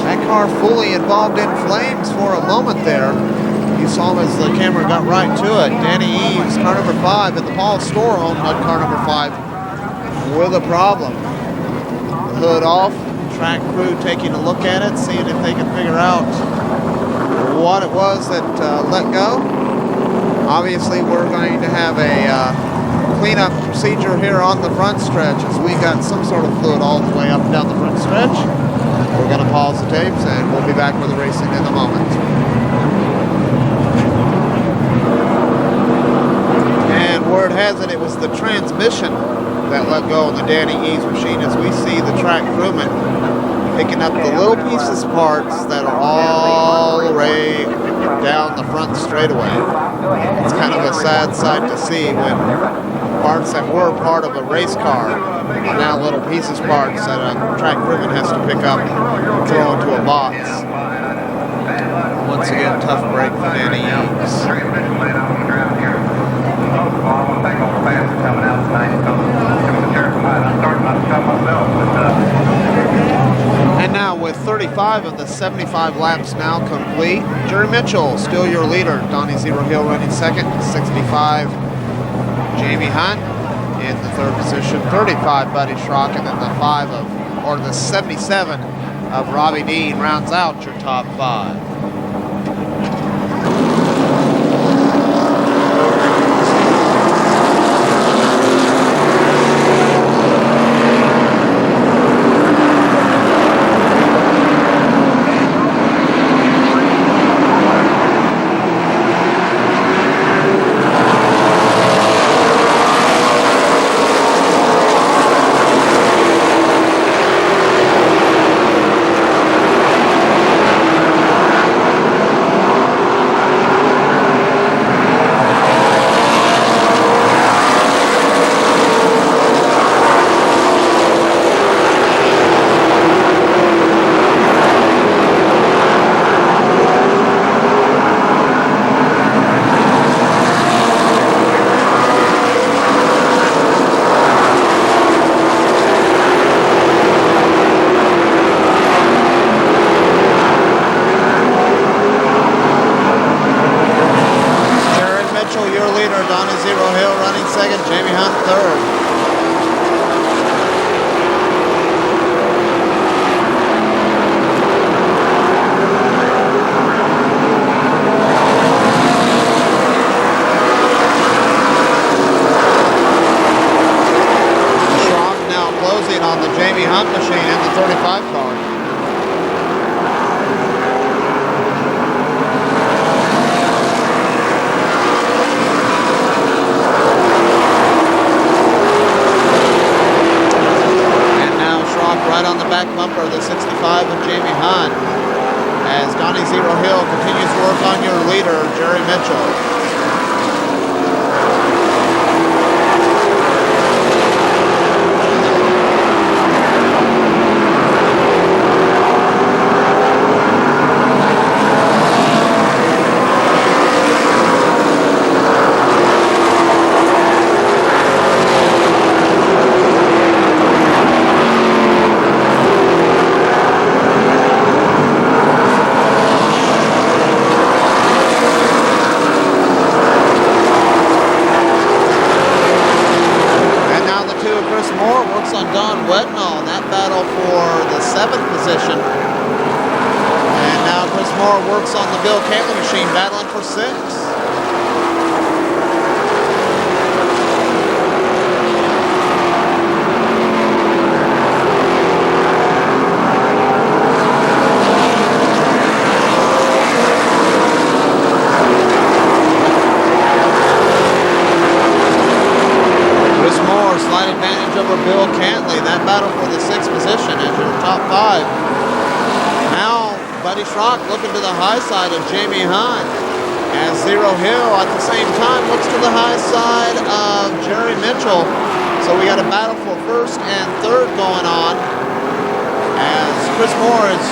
That car fully involved in flames for a moment there. You saw him as the camera got right to it. Danny Eves, car number 5, and the Paul Store owned car number 5 with a problem. The hood off, track crew taking a look at it, seeing if they can figure out what it was that let go. Obviously, we're going to have a cleanup procedure here on the front stretch, as we got some sort of fluid all the way up and down the front stretch. We're going to pause the tapes, and we'll be back with the racing in a moment. And word has it, it was the transmission that let go on the Danny Eves machine, as we see the track crewman picking up the little pieces parts that are all the way down the front straightaway. It's kind of a sad sight to see when parts that were part of a race car are now little pieces parts that a track crewman has to pick up and throw into a box. Once again, tough break for Danny Eves. And now with 35 of the 75 laps now complete, Jerry Mitchell still your leader. Donnie Zero-Hill running second, 65 Jamie Hunt in the 3rd position, 35 Buddy Schrock, and then the 77 of Robbie Dean rounds out your top 5. racing on the Jamie Hunt machine in the 35 car. And now Schrock right on the back bumper of the 65 with Jamie Hunt, as Donnie Zero Hill continues to work on your leader, Jerry Mitchell. Looking to the high side of Jamie Hunt, as Zero Hill at the same time looks to the high side of Jerry Mitchell. So we got a battle for first and third going on, as Chris Moore has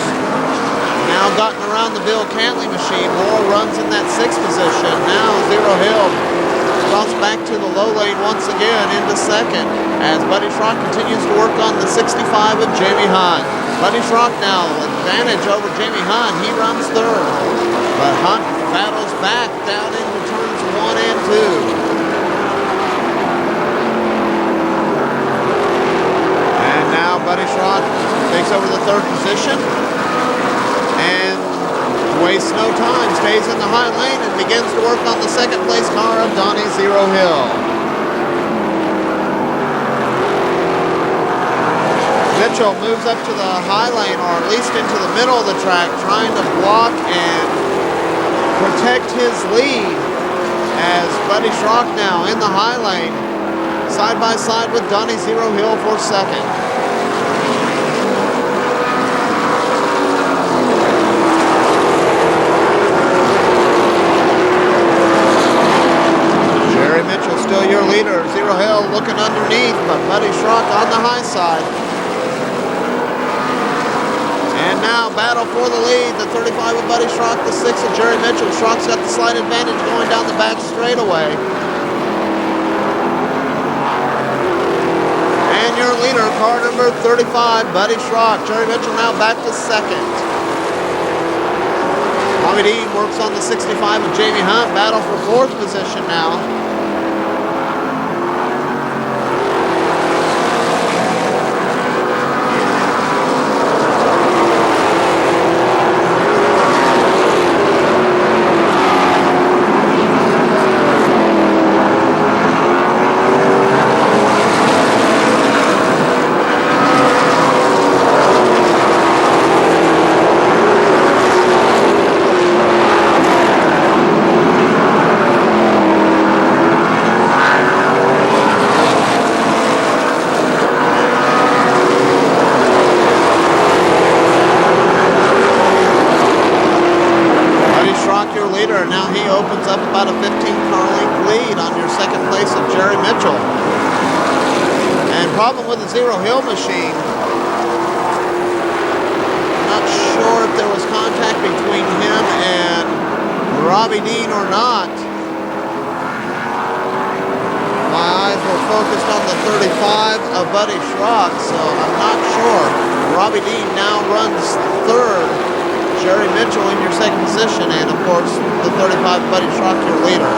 now gotten around the Bill Cantley machine. Moore runs in that sixth position. Now Zero Hill drops back to the low lane once again into second, as Buddy Schrock continues to work on the 65 of Jamie Hunt. Buddy Schrock now advantage over Jamie Hunt. He runs third, but Hunt battles back down into turns 1 and 2. And now Buddy Schrock takes over the third position and wastes no time, stays in the high lane and begins to work on the second place car of Donnie Zero Hill. Mitchell moves up to the high lane, or at least into the middle of the track, trying to block and protect his lead, as Buddy Schrock now in the high lane, side by side with Donnie Zero Hill for second. Jerry Mitchell still your leader. Zero Hill looking underneath, but Buddy Schrock on the high side. And now battle for the lead, the 35 of Buddy Schrock, the 6 of Jerry Mitchell. Schrock's got the slight advantage going down the back straightaway. And your leader, car number 35, Buddy Schrock. Jerry Mitchell now back to second. Bobby Dean works on the 65 of Jamie Hunt, battle for fourth position now. Zero Hill machine. Not sure if there was contact between him and Robbie Dean or not. My eyes were focused on the 35 of Buddy Schrock, so I'm not sure. Robbie Dean now runs third. Jerry Mitchell in your second position, and of course the 35 Buddy Schrock your leader.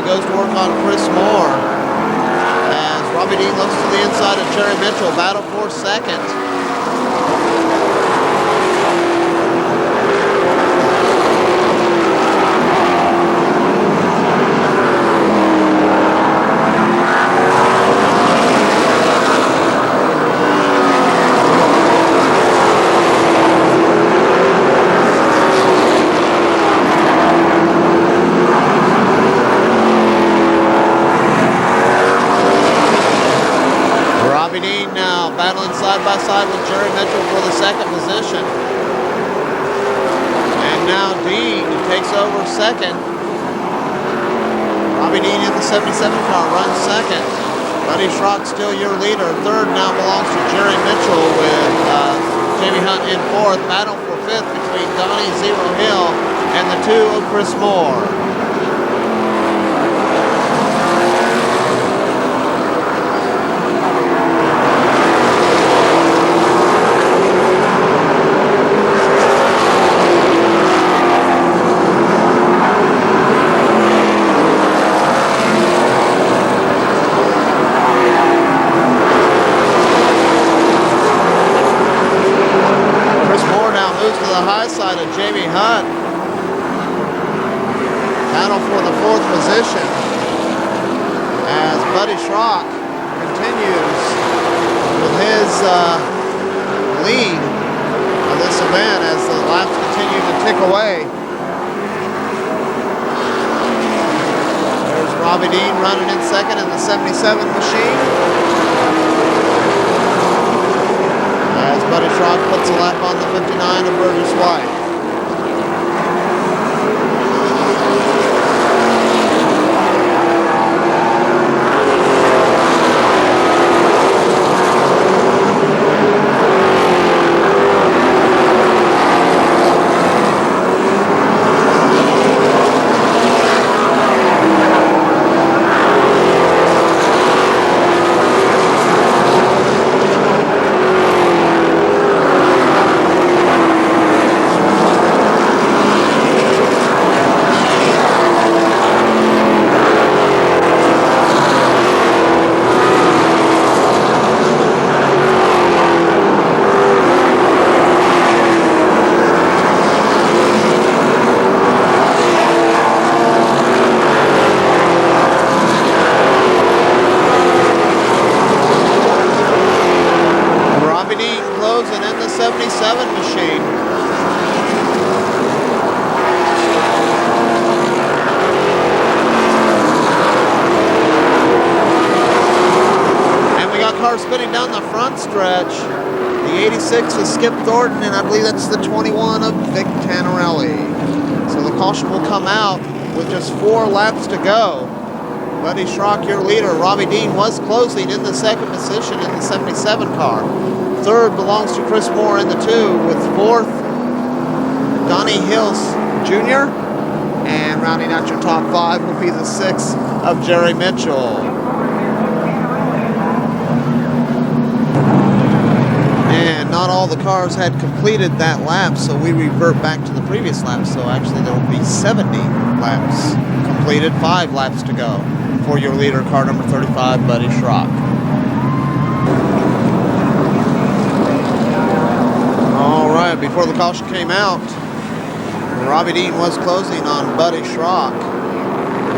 Goes to work on Chris Moore, as Robbie Dean looks to the inside of Jerry Mitchell, battle for second. side by side with Jerry Mitchell for the second position. And now Dean takes over second. Robbie Dean in the 77 car runs second. Buddy Schrock still your leader. Third now belongs to Jerry Mitchell with Jamie Hunt in fourth. Battle for fifth between Donnie Zero Hill and the two of Chris Moore. Side of Jamie Hunt. Battle for the fourth position as Buddy Schrock continues with his lead of this event as the laps continue to tick away. There's Robbie Dean running in second in the 77 machine. As Buddy Schrock puts a lap on the 59 of Burgess White. Spinning down the front stretch, the 86 is Skip Thornton, and I believe that's the 21 of Vic Tannerelli. So the caution will come out with just 4 laps to go. Buddy Schrock, your leader. Robbie Dean was closing in the second position in the 77 car. Third belongs to Chris Moore in the 2, with fourth, Donnie Hills Jr. And rounding out your top 5 will be the 6 of Jerry Mitchell. And not all the cars had completed that lap, so we revert back to the previous lap. So actually there will be 70 laps completed, 5 laps to go for your leader, car number 35, Buddy Schrock. All right, before the caution came out, Robbie Dean was closing on Buddy Schrock.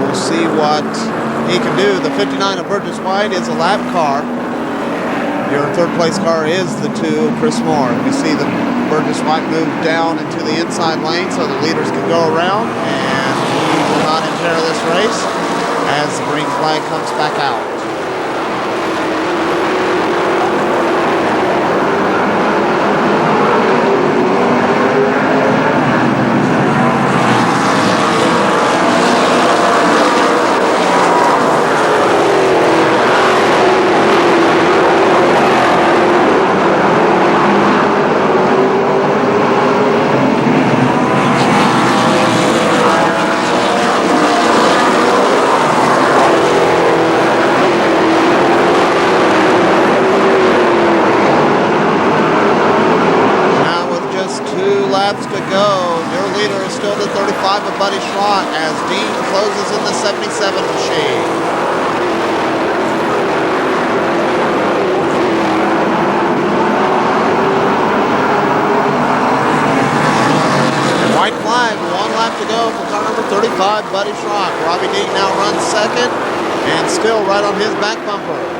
We'll see what he can do. The 59 of Burgess White is a lap car. Your third place car is the 2, Chris Moore. We see the Burgess White move down into the inside lane so the leaders can go around, and he will not impair this race as the green flag comes back out. Buddy Schrock as Dean closes in the 77 machine. White flag, 1 lap to go for car number 35, Buddy Schrock. Robbie Dean now runs second and still right on his back bumper.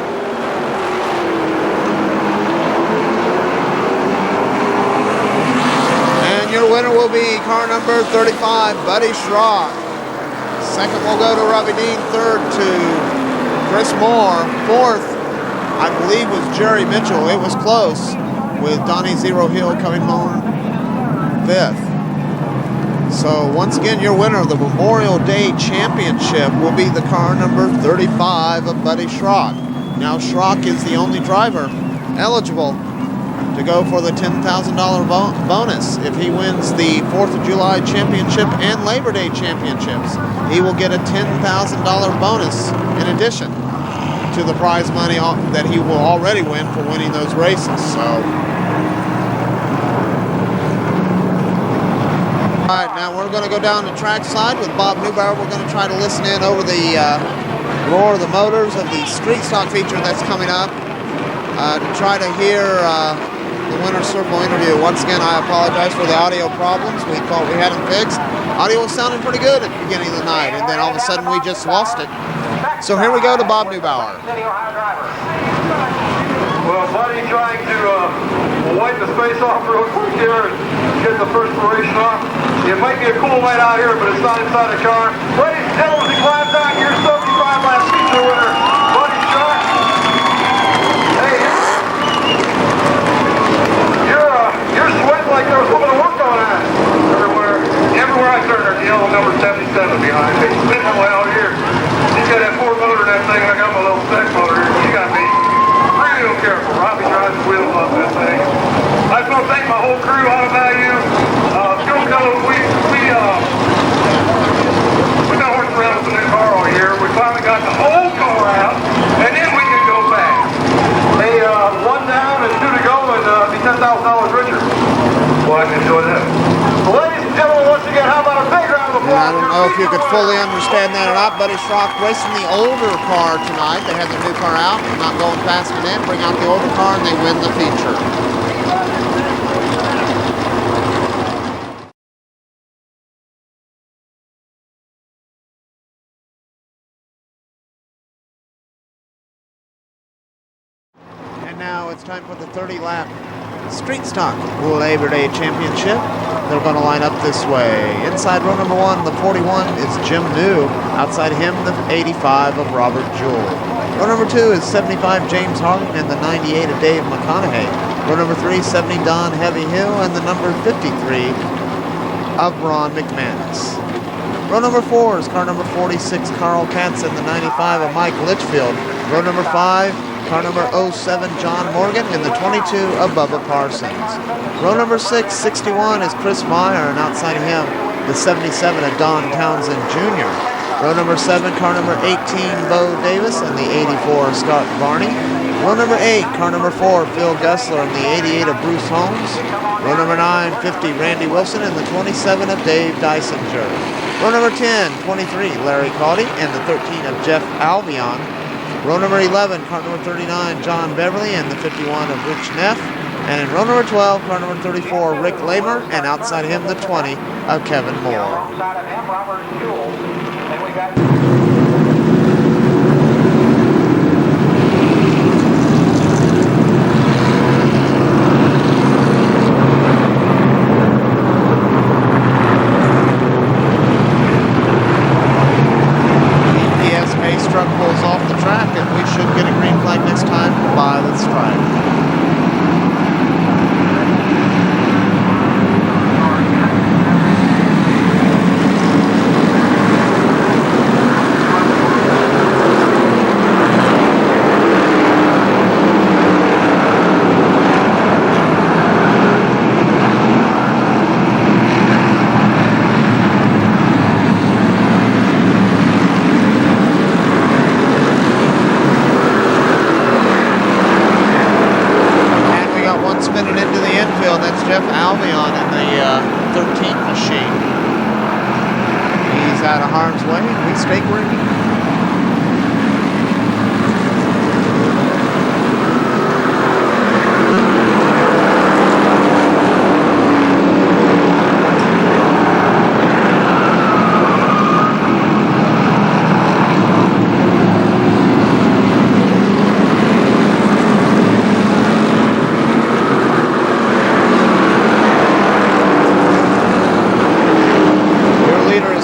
Your winner will be car number 35, Buddy Schrock. Second will go to Robbie Dean. Third to Chris Moore. Fourth I believe was Jerry Mitchell. It was close, with Donnie Zero Hill coming home 5th. So once again, your winner of the Memorial Day Championship will be the car number 35 of Buddy Schrock. Now Schrock is the only driver eligible to go for the $10,000 bonus. If he wins the 4th of July Championship and Labor Day Championships, he will get a $10,000 bonus in addition to the prize money that he will already win for winning those races. So, all right, now we're going to go down the track side with Bob Neubauer. We're going to try to listen in over the roar of the motors of the street stock feature that's coming up to try to hear the winner's circle interview. Once again, I apologize for the audio problems. We thought we had them fixed. Audio was sounding pretty good at the beginning of the night, and then all of a sudden we just lost it. So here we go to Bob Neubauer. Well, Buddy trying to wipe the space off real quick here and get the perspiration off. It might be a cool night out here, but it's not inside the car. Ladies and gentlemen, he climbs out here, 75 lap feature winner, Buddy Schrock. Hey, you're sweating like there was a little bit of work going on. Everywhere I turn, there's the yellow number 77 behind me. It's been that way all year. He's got that Ford motor and that thing. I got my little spec motor here. You got me real careful. Robbie drives the wheels off that thing. I just want to thank my whole crew out of value. Fuel code, we've been horsing around with the new car all year. We finally got the old car out, and then we can go back. Hey, one down and 2 to go, and be $10,000 richer. Well, I can enjoy that. Well, ladies and gentlemen, once again, how about a big round of applause? I don't know if you could fully understand that or not. Buddy Schrock racing the older car tonight. They had the new car out, not going fast enough. Bring out the older car, and they win the feature. And now it's time for the 30-lap Street Stock Labor Day Championship. They're going to line up this way. Inside row number 1, the 41 is Jim New. Outside him, the 85 of Robert Jewell. Row number 2 is 75 James Harding and the 98 of Dave McConaughey. Row number 3, 70 Don Heavy Hill and the number 53 of Ron McManus. Row number 4 is car number 46 Carl Katz and the 95 of Mike Litchfield. Row number 5, car number 07, John Morgan, and the 22 of Bubba Parsons. Row number 6, 61 is Chris Meyer, and outside of him, the 77 of Don Townsend Jr. Row number 7, car number 18, Bo Davis, and the 84 of Scott Varney. Row number 8, car number 4, Phil Gessler, and the 88 of Bruce Holmes. Row number 9, 50, Randy Wilson, and the 27 of Dave Dysinger. Row number 10, 23, Larry Caudy, and the 13 of Jeff Albion. Row number 11, car number 39, John Beverly, and the 51 of Rich Neff. And in row number 12, car number 34, Rick Lamer, and outside of him, the 20 of Kevin Moore. Outside of him, Robert Jewell. Then we got... Truck pulls off the track, and we should get a green flag next time by the stripe. Spinning into the infield, that's Jeff Albion in the 13th machine. He's out of harm's way, and we stay green.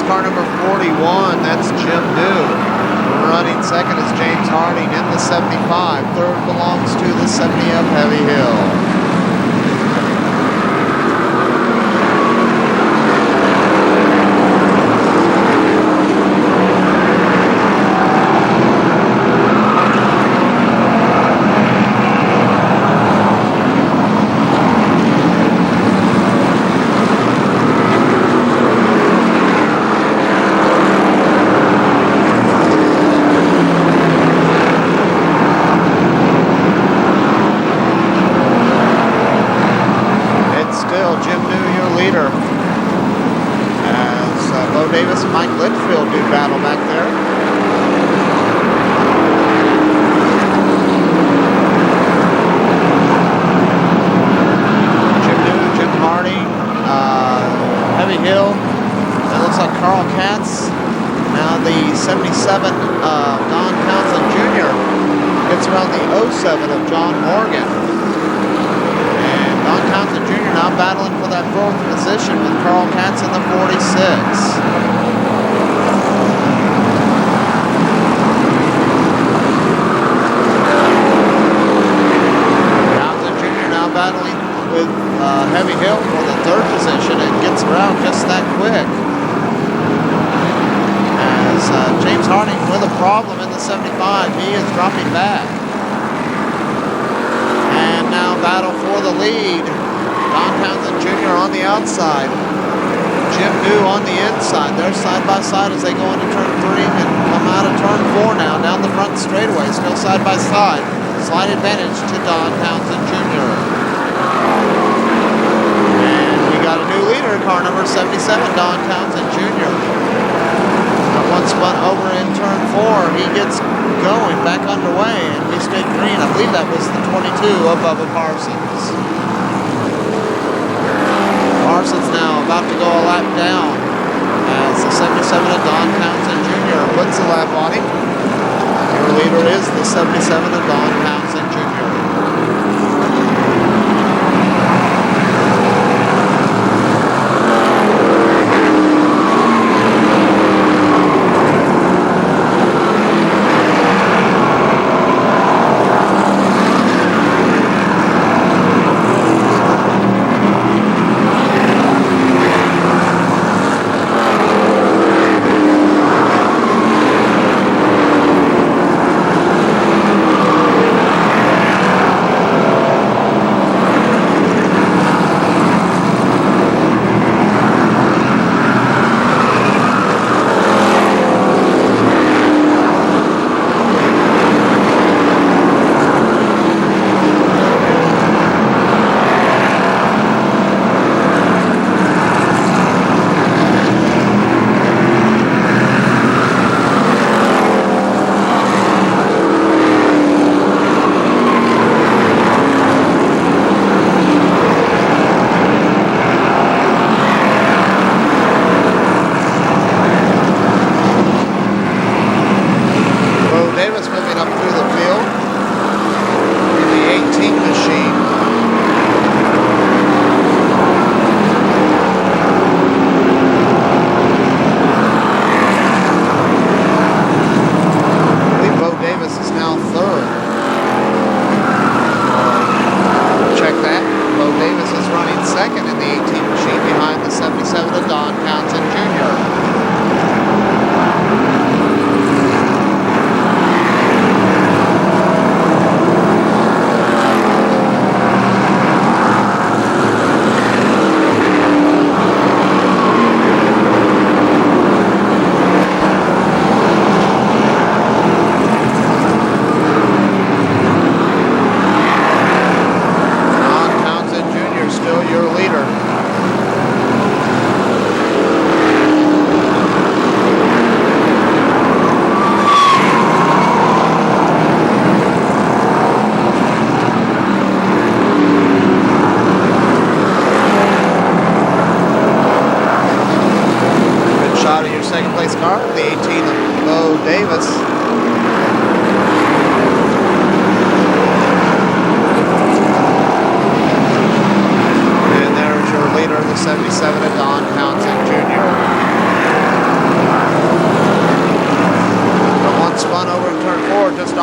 Car number 41, that's Jim New. 70 of Heavy Hill.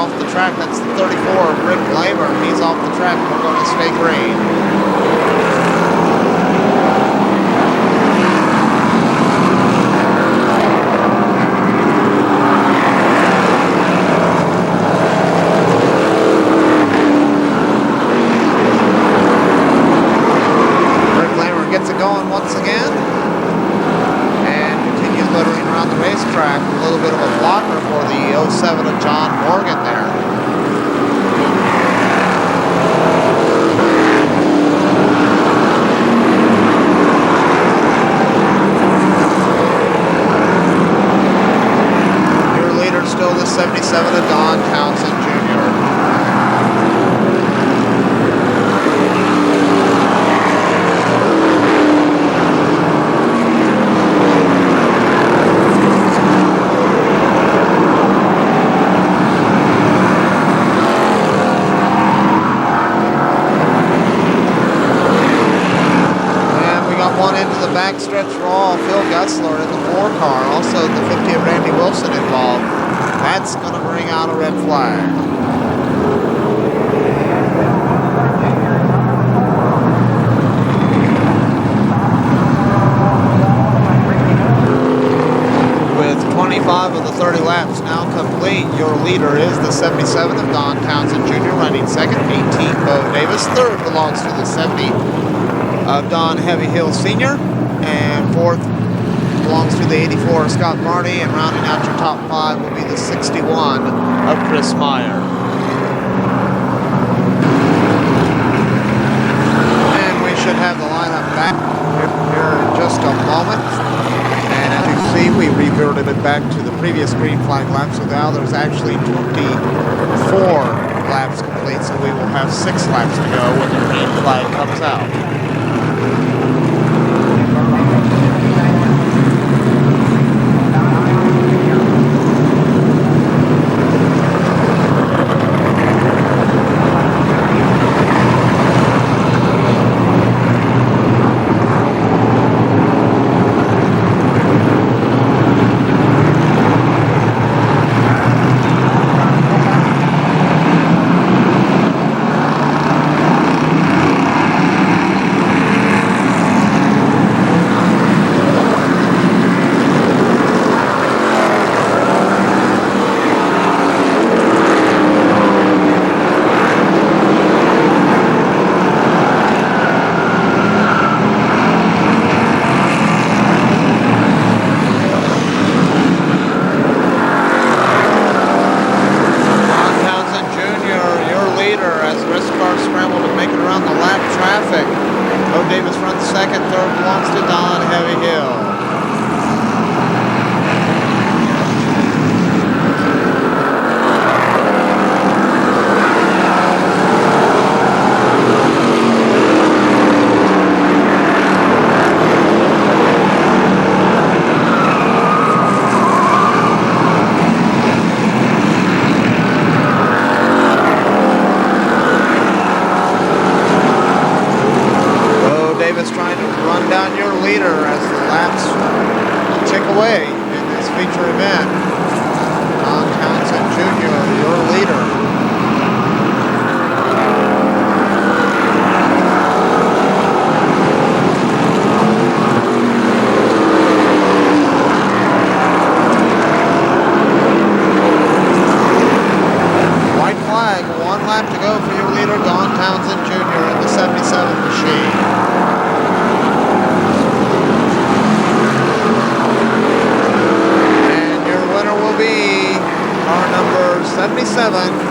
off the track. That's 34, Rick Glaber. He's off the going once again. And continues motoring around the racetrack. A little bit of a blocker for the 07 of John Morgan there. Your leader still the 77 of Don Townsend Jr. Backstretch for all, Phil Gussler in the 4 car, also the 50 of Randy Wilson involved. That's going to bring out a red flag. With 25 of the 30 laps now complete, your leader is the 77 of Don Townsend Jr. running second, 18 Bo Davis. Third belongs to the 70 of Don Heavy Hill Sr. And fourth belongs to the 84 of Scott Marty, and rounding out your top 5 will be the 61 of Chris Meyer. And we should have the lineup back here in just a moment. And as you see, we reverted it back to the previous green flag lap, so now there's actually 24 laps complete, so we will have 6 laps to go when the green flag comes out.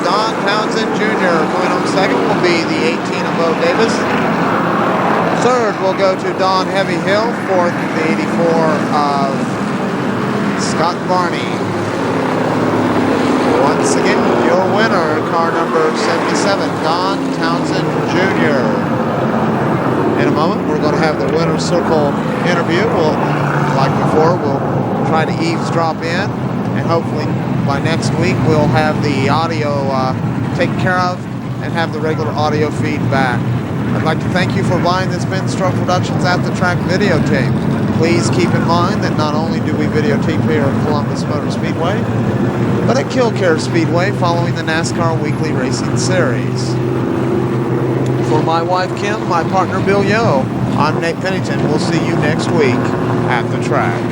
Don Townsend Jr. Going on second will be the 18 of Bo Davis. Third will go to Don Heavy Hill. Fourth, the 84 of Scott Barney. Once again, your winner, car number 77, Don Townsend Jr. In a moment, we're going to have the winner's circle interview. We'll, like before, we'll try to eavesdrop in, and hopefully by next week we'll have the audio taken care of and have the regular audio feed back. I'd like to thank you for buying this Ben Stroh Productions At the Track videotape. Please keep in mind that not only do we videotape here at Columbus Motor Speedway, but at Killcare Speedway following the NASCAR Weekly Racing Series. For my wife Kim, my partner Bill Yo, I'm Nate Pennington. We'll see you next week at the track.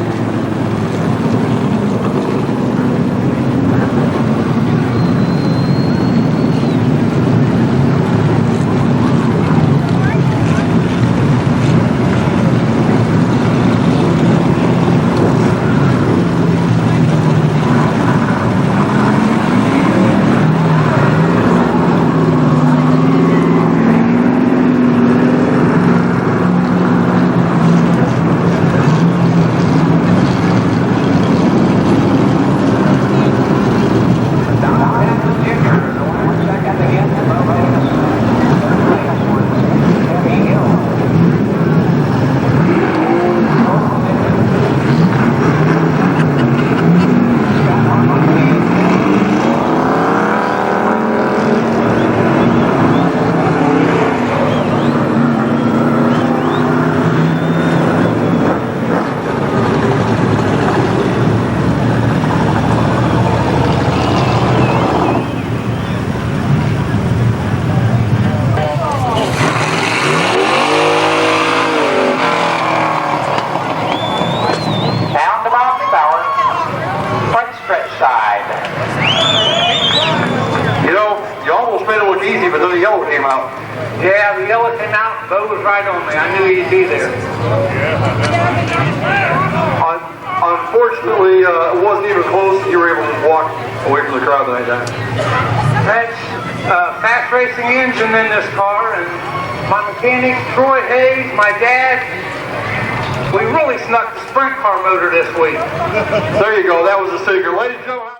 be there. Unfortunately, it wasn't even close. You were able to walk away from the crowd the night time. That's fast racing engine in this car, and my mechanic, Troy Hayes, my dad, we really snuck the sprint car motor this week. There you go. That was the secret. Ladies and gentlemen.